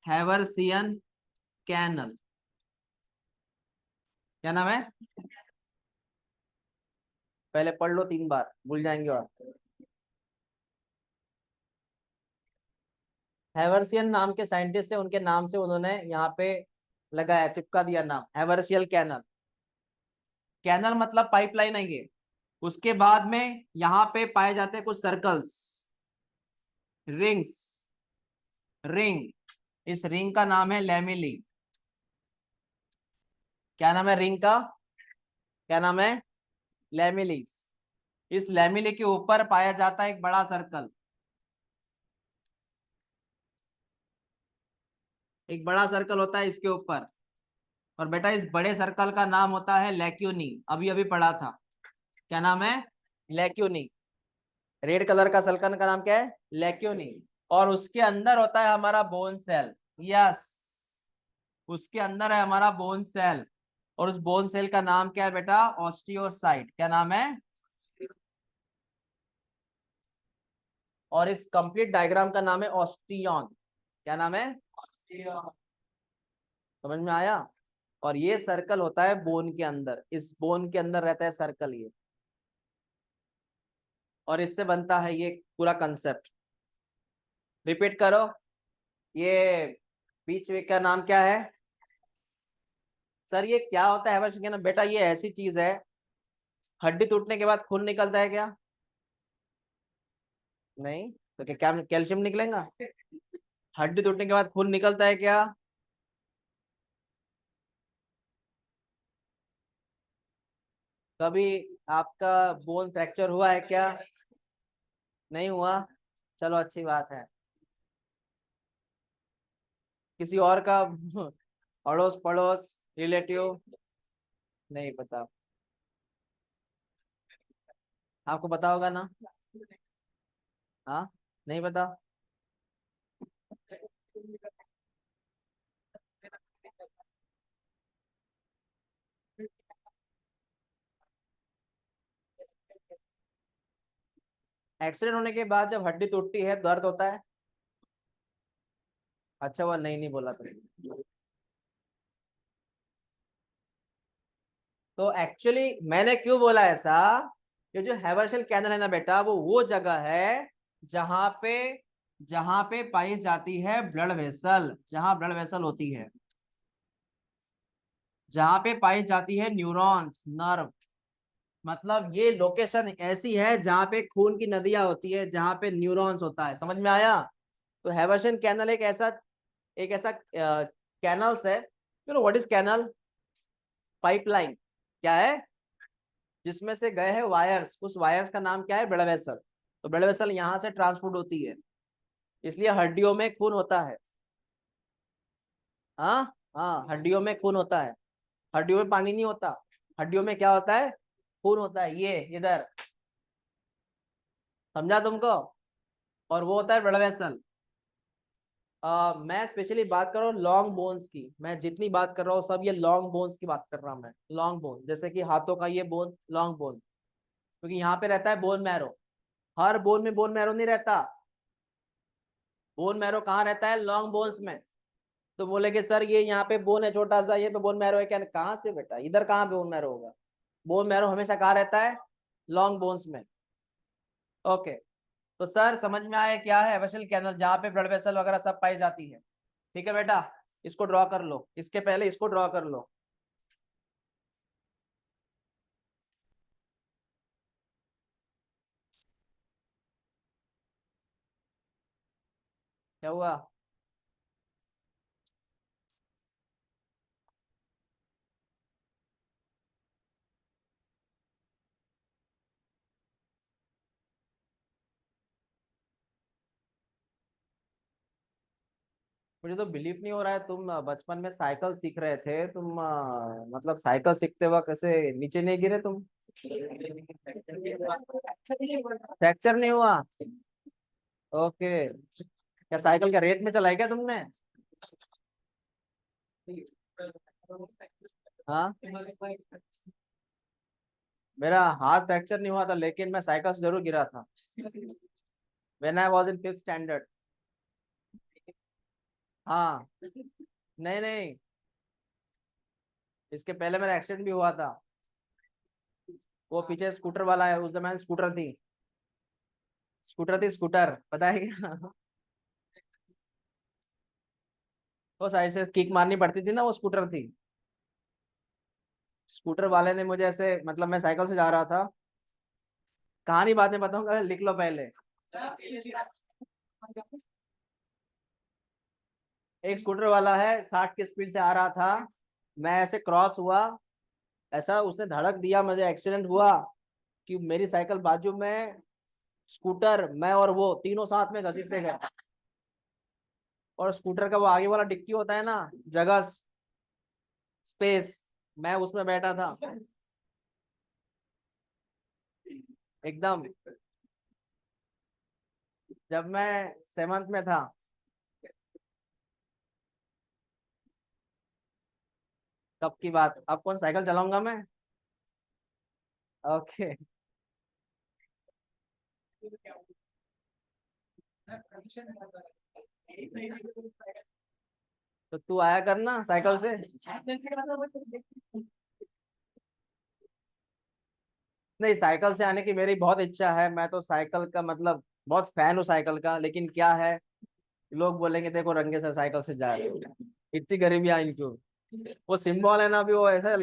हैवर्सियन कैनल। क्या नाम है? पहले पढ़ लो 3 बार, भूल जाएंगे। और हैवर्सियन नाम के साइंटिस्ट है, उनके नाम से उन्होंने यहाँ पे लगाया, चिपका दिया नाम हैवर्सियल कैनल। कैनल मतलब पाइपलाइन है ये। उसके बाद में यहाँ पे पाए जाते हैं कुछ सर्कल्स, रिंग्स, रिंग। इस रिंग का नाम है लैमेली। क्या नाम है रिंग का? क्या नाम है? लैमेलीज। इस लैमेली के ऊपर पाया जाता है एक बड़ा सर्कल। एक बड़ा सर्कल होता है इसके ऊपर। और बेटा इस बड़े सर्कल का नाम होता है लैक्यूनी। अभी अभी पढ़ा था। क्या नाम है? लैक्यूनी। रेड कलर का सर्कल का नाम क्या है? लैक्यूनी। और उसके अंदर होता है हमारा बोन सेल। यस, उसके अंदर है हमारा बोन सेल। और उस बोन सेल का नाम क्या है बेटा? ऑस्टियोसाइट। क्या नाम है? और इस कंप्लीट डायग्राम का नाम है ऑस्टियन। क्या नाम है? ऑस्टियन। समझ में आया? और ये सर्कल होता है बोन के अंदर, इस बोन के अंदर रहता है सर्कल ये। और इससे बनता है ये पूरा कंसेप्ट। रिपीट करो। ये बीच में का नाम क्या है? सर ये क्या होता है हैवर्सियन कैनल? बेटा ये ऐसी चीज है, हड्डी टूटने के बाद खून निकलता है क्या? नहीं। तो क्या कैल्शियम निकलेगा? हड्डी टूटने के बाद खून निकलता है क्या? कभी आपका बोन फ्रैक्चर हुआ है क्या? नहीं हुआ। चलो अच्छी बात है। किसी और का अड़ोस पड़ोस रिलेटिव? नहीं पता। आपको पता होगा ना? हाँ, नहीं पता। एक्सीडेंट होने के बाद जब हड्डी टूटती है दर्द होता है। अच्छा वो नहीं बोला तुमने। तो एक्चुअली मैंने क्यों बोला ऐसा? ये जो हैवर्सियल कैनल है ना बेटा, वो जगह है जहां पे जहां पे पाई जाती है ब्लड वेसल, जहां ब्लड वेसल होती है, जहां पे पाई जाती है न्यूरॉन्स, नर्व। मतलब ये लोकेशन ऐसी है जहां पे खून की नदियां होती है, जहां पे न्यूरॉन्स होता है। समझ में आया? तो हैवर्सियन कैनल एक ऐसा कैनल्स है। You know what is canal? Pipeline. क्या है? जिसमें से गए हैं वायर्स, उस वायर्स का नाम क्या है? Blood vessel. तो ब्लड वेसल यहाँ से ट्रांसपोर्ट होती है, इसलिए हड्डियों में खून होता है। हाँ, हाँ हड्डियों में खून होता है। हड्डियों में पानी नहीं होता। हड्डियों में क्या होता है? खून होता है, ये इधर। समझा तुमको? और वो होता है ब्लड वेसल। मैं स्पेशली बात कर रहा हूँ लॉन्ग बोन्स की। मैं जितनी बात कर रहा हूँ सब ये लॉन्ग बोन्स की बात कर रहा हूँ मैं। लॉन्ग बोन जैसे कि हाथों का ये बोन लॉन्ग बोन, क्योंकि यहाँ पे रहता है बोन मैरो। हर बोन में बोन मैरो नहीं रहता। बोन मैरो कहाँ रहता है? लॉन्ग बोन्स में। तो बोले कि सर ये यहाँ पे बोन है छोटा सा, ये पे बोन मैरो है क्या? कहाँ से बेटा, इधर कहाँ बोन मैरो होगा? बोन मैरो हमेशा कहाँ रहता है? लॉन्ग बोन्स में। ओके। तो सर समझ में आया क्या है वेसल कैनल, जहाँ पे ब्लड वेसल वगैरह सब पाई जाती है। ठीक है बेटा, इसको ड्रॉ कर लो, इसके पहले इसको ड्रॉ कर लो। क्या हुआ? मुझे तो बिलीव नहीं हो रहा है, तुम बचपन में साइकिल सीख रहे थे, तुम मतलब साइकिल सीखते वक्त कैसे नीचे नहीं गिरे तुम? फ्रैक्चर नहीं हुआ? ओके। क्या साइकिल का रेत में चलाया क्या तुमने? हाँ, मेरा हाथ फ्रैक्चर नहीं हुआ था, लेकिन मैं साइकिल से जरूर गिरा था। When I was in 5th standard. हाँ। नहीं नहीं, इसके पहले मेरा एक्सीडेंट भी हुआ था। वो पीछे स्कूटर वाला है, उस समय स्कूटर थी। स्कूटर थी, स्कूटर, पता है क्या? वो साइड से किक मारनी पड़ती थी ना, वो स्कूटर थी। स्कूटर वाले ने मुझे ऐसे, मतलब मैं साइकिल से जा रहा था। कहानी बाद में बताऊंगा, लिख लो पहले। एक स्कूटर वाला है, 60 की स्पीड से आ रहा था। मैं ऐसे क्रॉस हुआ, ऐसा उसने धड़क दिया, मुझे एक्सीडेंट हुआ कि मेरी साइकिल बाजू में, स्कूटर, मैं और वो तीनों साथ में घसीटते गए। और स्कूटर का वो आगे वाला डिक्की होता है ना, जगह, स्पेस, मैं उसमें बैठा था एकदम। जब मैं 7th में था। तब की बात, अब कौन साइकिल चलाऊंगा मैं। ओके। तो तू आया करना साइकिल से। नहीं, साइकिल से आने की मेरी बहुत इच्छा है, मैं तो साइकिल का मतलब बहुत फैन हूँ साइकिल का, लेकिन क्या है, लोग बोलेंगे देखो रंगे से साइकिल से जा रहे हो, इतनी गरीबी आई क्यों। वो सिंबल है ना, अभी वो ऐसा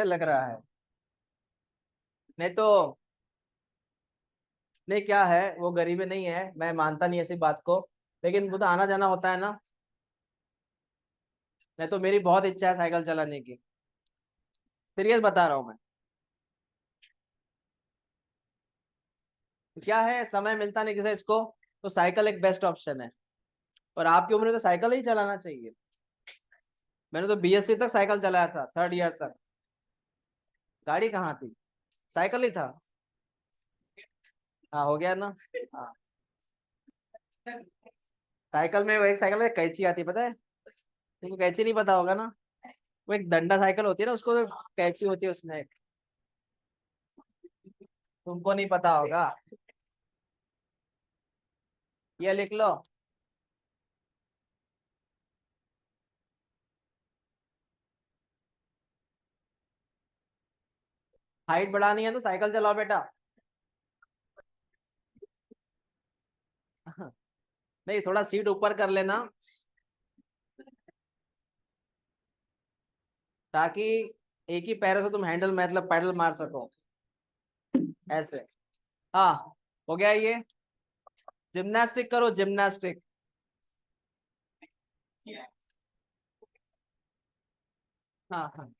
लग रहा है। नहीं तो, नहीं क्या है, वो गरीबी नहीं है, मैं मानता नहीं ऐसी बात को, लेकिन वो तो आना जाना होता है ना। नहीं तो मेरी बहुत इच्छा है साइकिल चलाने की। सीरियस बता रहा हूँ मैं। क्या है, समय मिलता नहीं किसी इसको, तो साइकिल एक बेस्ट ऑप्शन है। और आपकी उम्र में तो साइकिल ही चलाना चाहिए। मैंने तो बीएससी तक साइकिल चलाया था, 3rd ईयर तक। गाड़ी कहाँ थी, साइकिल ही था। हाँ, हो गया ना। हाँ। साइकिल में वो एक साइकिल में कैंची आती है, पता है तुमको? कैंची नहीं पता होगा ना। वो एक डंडा साइकिल होती है ना, उसको कैंची होती है उसमें एक। तुमको नहीं पता होगा। ये लिख लो। हाइट बढ़ानी है तो साइकिल चलाओ बेटा। नहीं, थोड़ा सीट ऊपर कर लेना, ताकि एक ही पैरों से तुम हैंडल मतलब पैडल मार सको, ऐसे। हाँ, हो गया ये। जिम्नास्टिक करो, जिम्नास्टिक। हाँ हाँ।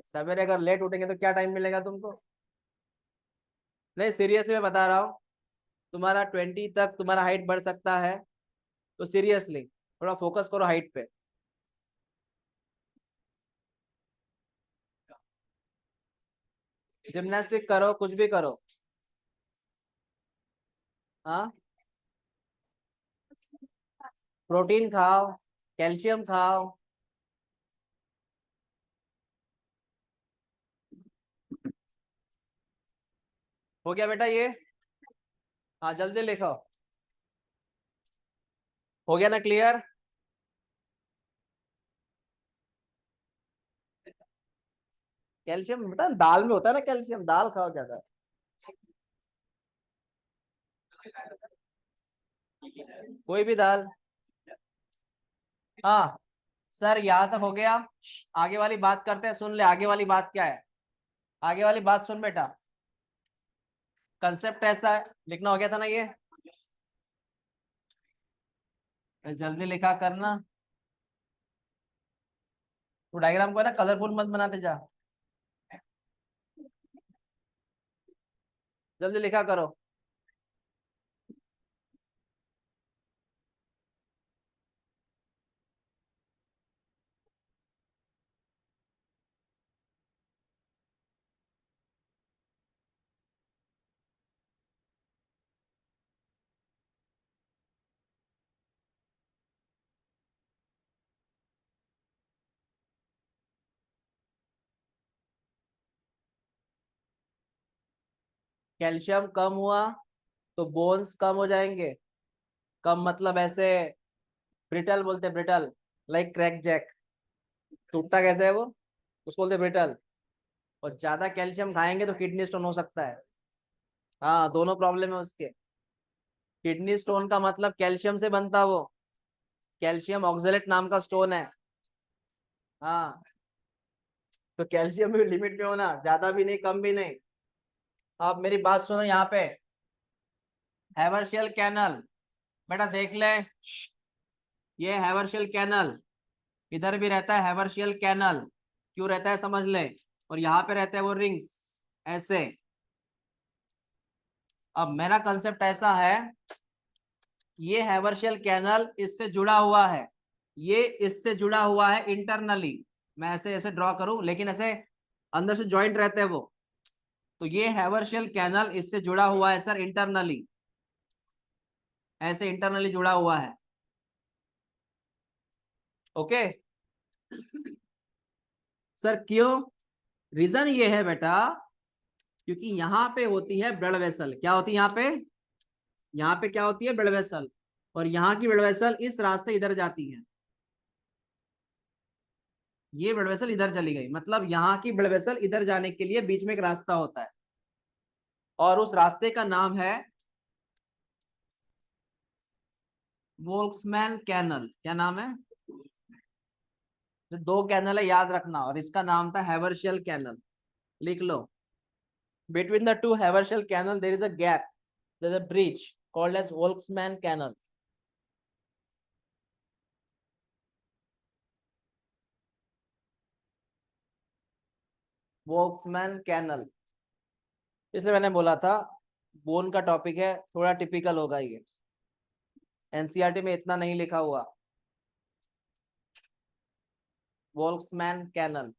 सवेरे अगर लेट उठेंगे तो क्या टाइम मिलेगा तुमको। नहीं, सीरियसली मैं बता रहा हूँ, तुम्हारा 20 तक तुम्हारा हाइट बढ़ सकता है। तो सीरियसली थोड़ा फोकस करो हाइट पे। जिम्नास्टिक करो, कुछ भी करो। हाँ, प्रोटीन खाओ, कैल्शियम खाओ। हो गया बेटा ये। हाँ, जल्दी लिखो। हो गया ना क्लियर। कैल्शियम बता, दाल में होता है ना कैल्शियम, दाल खाओ ज्यादा। कोई भी दाल। हाँ सर, यहाँ तक हो गया। आगे वाली बात करते हैं, सुन ले आगे वाली बात क्या है। आगे वाली बात सुन बेटा। कंसेप्ट ऐसा है, लिखना हो गया था ना ये। जल्दी लिखा करना। तो डायग्राम को है ना, कलरफुल मत बनाते जा। जल्दी लिखा करो। कैल्शियम कम हुआ तो बोन्स कम हो जाएंगे। कम मतलब ऐसे ब्रिटल बोलते, ब्रिटल, लाइक क्रैक जैक, टूटता कैसे है वो, उसको बोलते ब्रिटल। और ज्यादा कैल्शियम खाएंगे तो किडनी स्टोन हो सकता है। हाँ, दोनों प्रॉब्लम है उसके। किडनी स्टोन का मतलब कैल्शियम से बनता वो, कैल्शियम ऑक्सलेट नाम का स्टोन है। हाँ, तो कैल्शियम भी लिमिट में होना, ज्यादा भी नहीं कम भी नहीं। आप मेरी बात सुनो, यहाँ पे हैवर्शियल कैनल, बेटा देख ले, ये हैवर्शियल कैनल, इधर भी रहता है हैवर्शियल कैनल, क्यों रहता है समझ ले। और यहाँ पे रहते हैं वो रिंग्स, ऐसे। अब मेरा कंसेप्ट ऐसा है, ये हैवर्शियल कैनल इससे जुड़ा हुआ है, ये इससे जुड़ा हुआ है इंटरनली। मैं ऐसे ऐसे ड्रॉ करूं, लेकिन ऐसे अंदर से ज्वाइंट रहते हैं वो। तो ये हैवर्शियल कैनल इससे जुड़ा हुआ है सर इंटरनली, ऐसे इंटरनली जुड़ा हुआ है। ओके सर, क्यों? रीजन ये है बेटा, क्योंकि यहाँ पे होती है ब्लड वेसल। क्या होती है यहाँ पे? यहाँ पे क्या होती है? Blood vessel. और यहाँ की ब्लड वेसल इस रास्ते इधर जाती है, ये ब्लड वेसल इधर चली गई, मतलब यहाँ की ब्लड वेसल इधर जाने के लिए बीच में एक रास्ता होता है, और उस रास्ते का नाम है वोल्क्समैन कैनल। क्या नाम है? जो दो कैनल है याद रखना, और इसका नाम था हैवर्शियल कैनल, लिख लो। Between the two Haversian canal there is a gap, there is a bridge called as Volkmann canal. Volkmann canal, इसलिए मैंने बोला था बोन का टॉपिक है, थोड़ा टिपिकल होगा ये, एनसीईआरटी में इतना नहीं लिखा हुआ। वोल्क्समैन कैनल।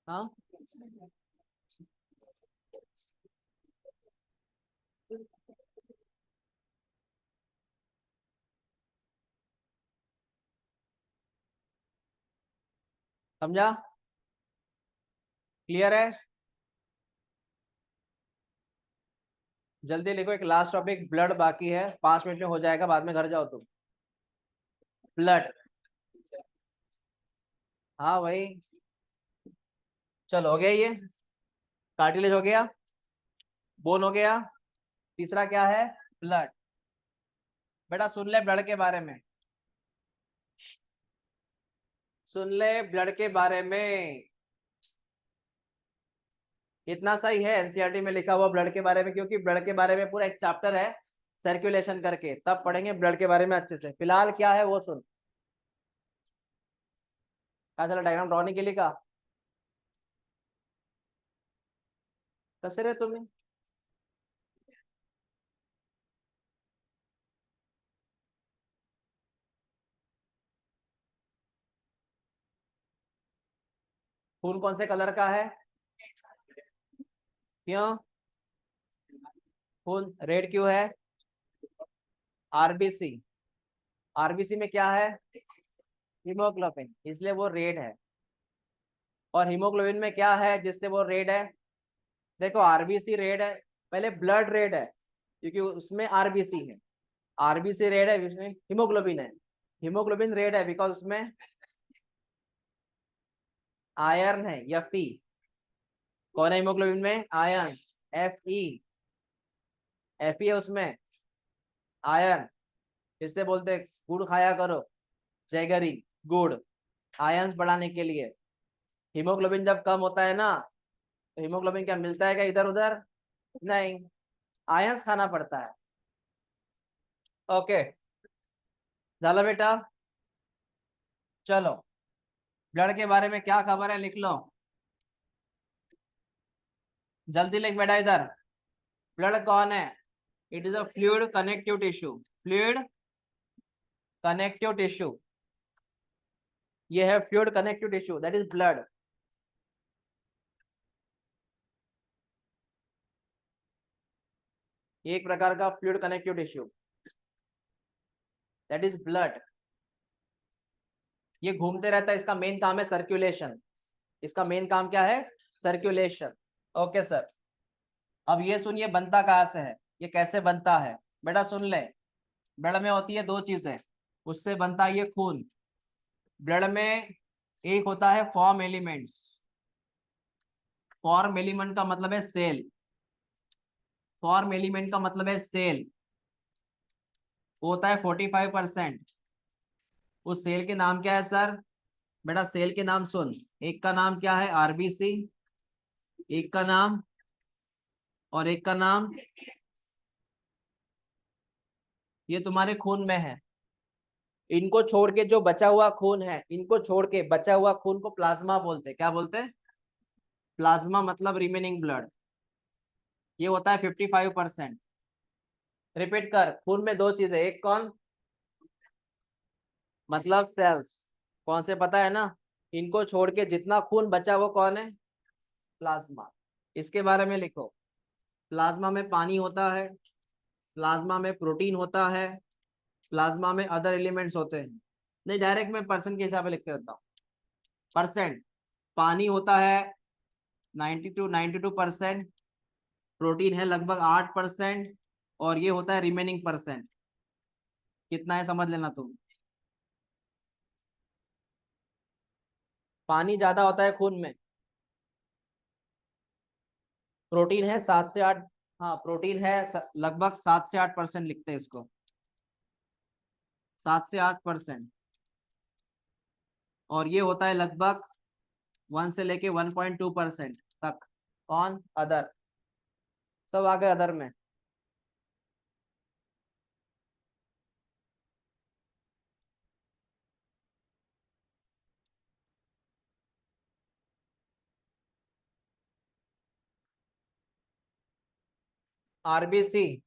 हाँ, समझा? क्लियर है? जल्दी लिखो, एक लास्ट टॉपिक ब्लड बाकी है, 5 मिनट में हो जाएगा, बाद में घर जाओ तुम। ब्लड, हाँ वही। चलो हो गया ये, कार्टिलेज हो गया, बोन हो गया, तीसरा क्या है? ब्लड। बेटा सुन ले ब्लड के बारे में, सुन ले ब्लड के बारे में। इतना सही है एनसीईआरटी में लिखा हुआ ब्लड के बारे में, क्योंकि ब्लड के बारे में पूरा एक चैप्टर है सर्कुलेशन करके, तब पढ़ेंगे ब्लड के बारे में अच्छे से। फिलहाल क्या है वो सुन। क्या चला, डायग्राम ड्रॉ नहीं के लिए का कैसे रहे तुम्हें? खून कौन से कलर का है? क्यों खून रेड क्यों है? आरबीसी, आरबीसी में क्या है? हीमोग्लोबिन, इसलिए वो रेड है। और हीमोग्लोबिन में क्या है जिससे वो रेड है? देखो आरबीसी रेड है, पहले ब्लड रेड है क्योंकि उसमें आरबीसी है, आरबीसी रेड है, उसमें हीमोग्लोबिन है। हीमोग्लोबिन रेड है बिकॉज उसमें आयरन है, या फी। कौन है हीमोग्लोबिन में? Ions, F E, F E है उसमें, आयरन। इससे बोलते हैं, गुड़ खाया करो, जैगरी, गुड़, आयंस बढ़ाने के लिए। हीमोग्लोबिन जब कम होता है ना, तो हीमोग्लोबिन क्या मिलता है क्या इधर उधर? नहीं, आयंस खाना पड़ता है। ओके, चलो बेटा, चलो ब्लड के बारे में क्या खबर है लिख लो, जल्दी लिख बेटा इधर। ब्लड कौन है? It is a fluid connective tissue, fluid connective tissue, ये है fluid connective tissue, that is blood. ये एक प्रकार का fluid connective tissue, that is blood. ये घूमते रहता है, इसका मेन काम है सर्कुलेशन। इसका मेन काम क्या है? सर्कुलेशन। ओके सर, अब ये सुनिए बनता कहाँ से है, ये कैसे बनता है। बेटा सुन ले, ब्लड में होती है दो चीजें, उससे बनता है ये खून। ब्लड में एक होता है फॉर्म एलिमेंट्स। फॉर्म एलिमेंट का मतलब है सेल। फॉर्म एलिमेंट का मतलब है सेल, वो होता है 45%। उस सेल के नाम क्या है सर? बेटा सेल के नाम सुन, एक का नाम क्या है? आरबीसी, एक का नाम, और एक का नाम, ये तुम्हारे खून में है। इनको छोड़ के जो बचा हुआ खून है, इनको छोड़ के बचा हुआ खून को प्लाज्मा बोलते हैं। क्या बोलते हैं? प्लाज्मा मतलब रिमेनिंग ब्लड। ये होता है 55%। रिपीट कर, खून में दो चीजें, एक कौन? मतलब सेल्स। कौन से पता है ना? इनको छोड़ के जितना खून बचा वो कौन है? प्लाज्मा। इसके बारे में लिखो, प्लाज्मा में पानी होता है, प्लाज्मा में प्रोटीन होता है, प्लाज्मा में अदर एलिमेंट्स होते हैं। नहीं, डायरेक्ट मैं परसेंट के हिसाब से लिख के देता हूँ। परसेंट, पानी होता है 92%, प्रोटीन है लगभग 8%, और ये होता है रिमेनिंग परसेंट। कितना है समझ लेना तुम। पानी ज्यादा होता है खून में, प्रोटीन है 7 से 8। हाँ प्रोटीन है लगभग 7 से 8% लिखते हैं इसको, 7 से 8%। और ये होता है लगभग 1 से लेके 1.2% तक। कौन? अदर। सब आ गए अदर में। RBC,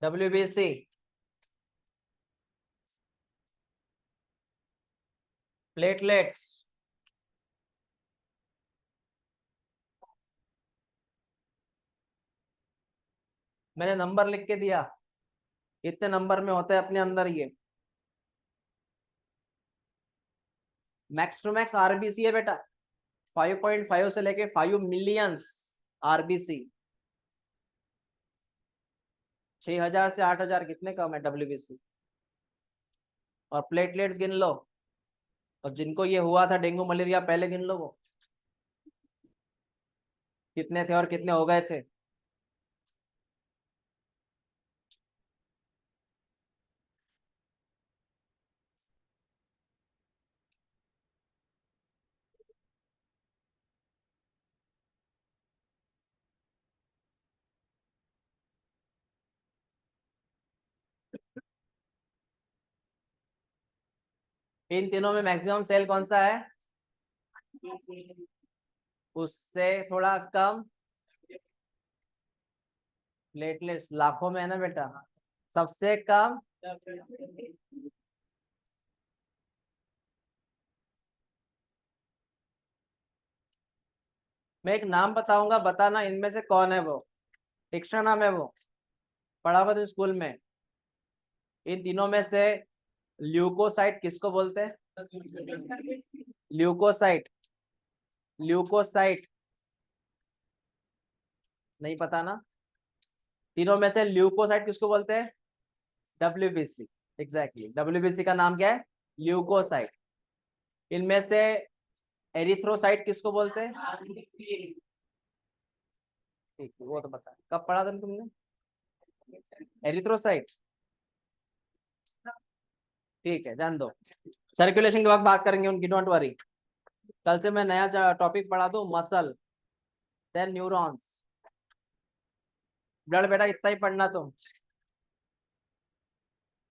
WBC, platelets. मैंने नंबर लिख के दिया, इतने नंबर में होते हैं अपने अंदर ये। मैक्स टू मैक्स आरबीसी है बेटा, 5.5 से लेके 5 मिलियंस आरबीसी। 6,000 से 8,000 कितने कम है डब्ल्यूबीसी। और प्लेटलेट्स गिन लो, और जिनको ये हुआ था डेंगू मलेरिया पहले गिन लो, वो कितने थे और कितने हो गए थे। इन तीनों में मैक्सिमम सेल कौन सा है? उससे थोड़ा कम प्लेटलेट्स, लाखों में है ना बेटा। सबसे कम मैं एक नाम बताऊंगा, बताना इनमें से कौन है वो। एक्स्ट्रा नाम है वो, पढ़ा हुआ तो स्कूल में। इन तीनों में से ल्यूकोसाइट किसको बोलते हैं? ल्यूकोसाइट, ल्यूकोसाइट नहीं पता ना? तीनों में से ल्यूकोसाइट किसको बोलते हैं? डब्ल्यूबीसी। एग्जैक्टली, डब्ल्यूबीसी का नाम क्या है? ल्यूकोसाइट। इनमें से एरिथ्रोसाइट किसको बोलते हैं? ठीक है, वो तो बता, कब पढ़ा था तुमने? एरिथ्रोसाइट। ठीक है, जान दो। सर्कुलेशन के वक्त बात करेंगे उनकी, डोंट वरी। कल से मैं नया टॉपिक पढ़ा दूं, मसल, देन न्यूरॉन्स। ब्लड बेटा इतना ही पढ़ना तुम।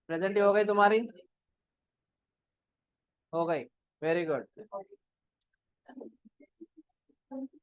प्रेजेंट हो गई तुम्हारी? हो गई, वेरी गुड।